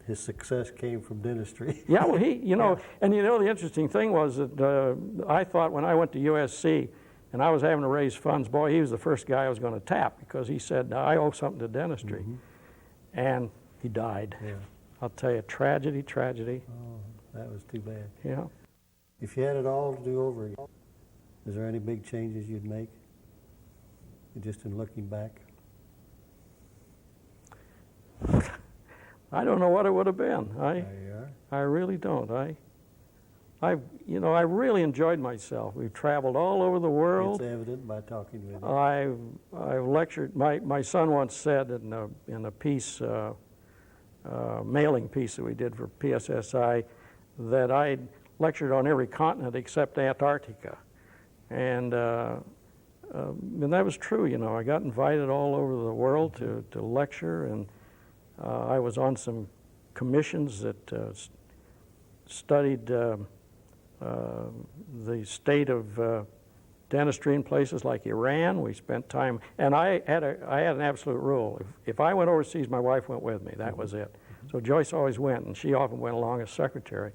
his success came from dentistry. Yeah, well, and the interesting thing was that I thought when I went to USC and I was having to raise funds, boy, he was the first guy I was going to tap because he said, "I owe something to dentistry." And he died. Yeah. I'll tell you, tragedy. Oh, that was too bad. Yeah. If you had it all to do over again, is there any big changes you'd make? Just in looking back? I don't know what it would have been. There you are. I really don't. I really enjoyed myself. We've traveled all over the world. It's evident by talking with you. I've lectured. My son once said in a piece, mailing piece that we did for PSSI, that I lectured on every continent except Antarctica, and that was true. I got invited all over the world to lecture, and I was on some commissions that studied the state of dentistry in places like Iran. We spent time, and I had an absolute rule. If I went overseas, my wife went with me. That was it. So Joyce always went, and she often went along as secretary.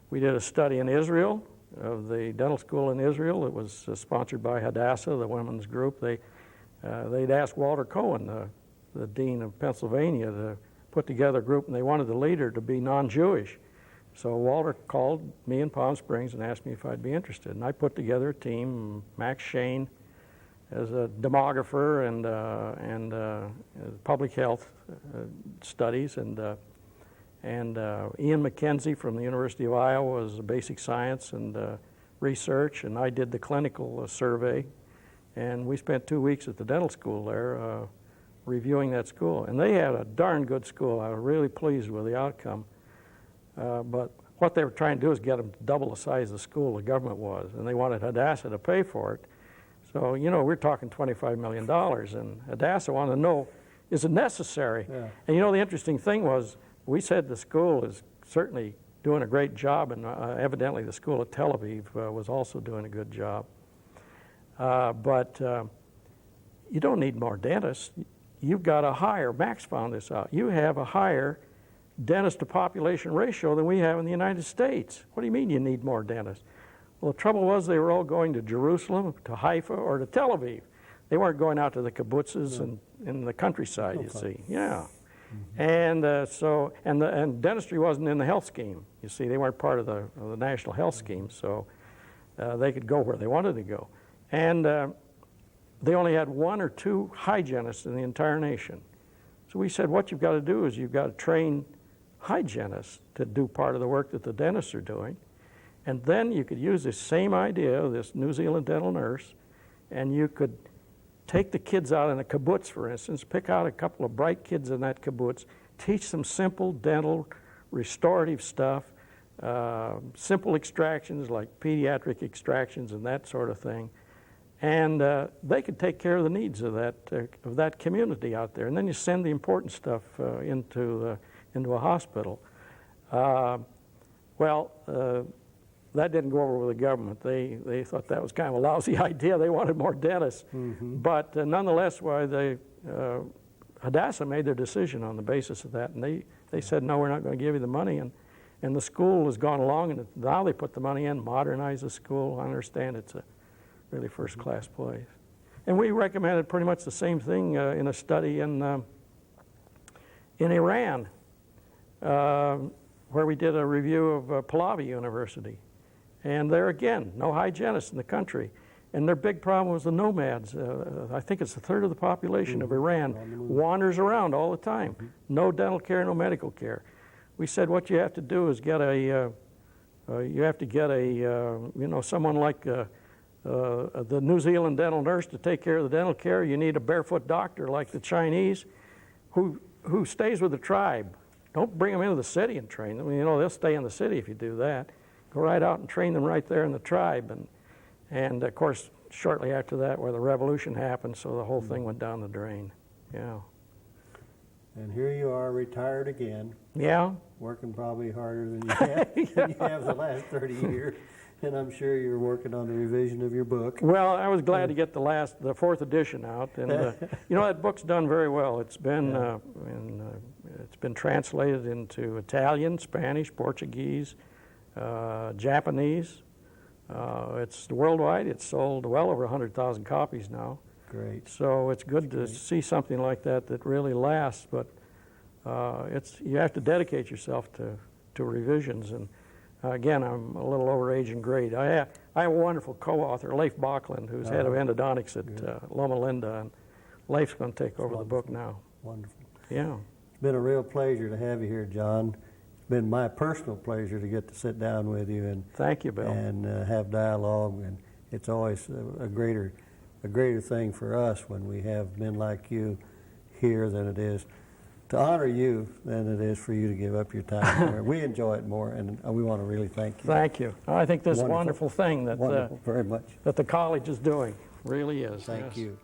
We did a study in Israel, of the dental school in Israel. It was sponsored by Hadassah, the women's group. They'd asked Walter Cohen, the dean of Pennsylvania, to put together a group, and they wanted the leader to be non-Jewish. So Walter called me in Palm Springs and asked me if I'd be interested. And I put together a team, Max Shane as a demographer and public health studies. And And Ian McKenzie from the University of Iowa was basic science and research, and I did the clinical survey. And we spent 2 weeks at the dental school there reviewing that school. And they had a darn good school. I was really pleased with the outcome. But what they were trying to do is get them to double the size of the school the government was, and they wanted Hadassah to pay for it. So, you know, we're talking $25 million, and Hadassah wanted to know, is it necessary? Yeah. And you know, the interesting thing was, we said the school is certainly doing a great job, and evidently the school at Tel Aviv was also doing a good job. But you don't need more dentists. You've got a higher, Max found this out, you have a higher dentist to population ratio than we have in the United States. What do you mean you need more dentists? Well, the trouble was they were all going to Jerusalem, to Haifa, or to Tel Aviv. They weren't going out to the kibbutzes and in the countryside, you see. Yeah. And and dentistry wasn't in the health scheme. You see, they weren't part of the national health scheme, so they could go where they wanted to go. And they only had 1 or 2 hygienists in the entire nation. So we said, what you've got to do is you've got to train hygienists to do part of the work that the dentists are doing. And then you could use this same idea, this New Zealand dental nurse, and you could take the kids out in a kibbutz, for instance, pick out a couple of bright kids in that kibbutz, teach them simple dental restorative stuff, simple extractions like pediatric extractions and that sort of thing. And they could take care of the needs of that community out there. And then you send the important stuff into a hospital. That didn't go over with the government. They thought that was kind of a lousy idea. They wanted more dentists. But nonetheless, Hadassah made their decision on the basis of that. And they said, no, we're not going to give you the money. And the school has gone along, and now they put the money in, modernize the school. I understand it's a really first-class place. And we recommended pretty much the same thing in a study in Iran, where we did a review of Pahlavi University. And there again, no hygienists in the country. And their big problem was the nomads. I think it's a third of the population of Iran wanders around all the time. No dental care, no medical care. We said what you have to do is get someone like the New Zealand dental nurse to take care of the dental care. You need a barefoot doctor like the Chinese who stays with the tribe. Don't bring them into the city and train them. You know, they'll stay in the city if you do that. Go right out and train them right there in the tribe. And of course, shortly after that, where the revolution happened, so the whole thing went down the drain. Yeah. And here you are, retired again. Yeah. Working probably harder than you have the last 30 years. And I'm sure you're working on the revision of your book. Well, I was glad to get the 4th edition out, and you know, that book's done very well. It's been it's been translated into Italian, Spanish, Portuguese, Japanese. It's worldwide. It's sold well over 100,000 copies now. Great. So it's good to see something like that really lasts. But you have to dedicate yourself to revisions. And again, I'm a little over age and grade. I have a wonderful co-author, Leif Bachland, who's head of endodontics at Loma Linda, and Leif's going to take over the book now. Wonderful. Yeah. It's been a real pleasure to have you here, John. It's been my personal pleasure to get to sit down with you and thank you, Bill, and have dialogue. And it's always a greater thing for us when we have men like you here than it is to honor you than it is for you to give up your time. We enjoy it more, and we want to really thank you. Thank you. I think this is a wonderful thing that very much that the college is doing. Really is. Thank yes. you.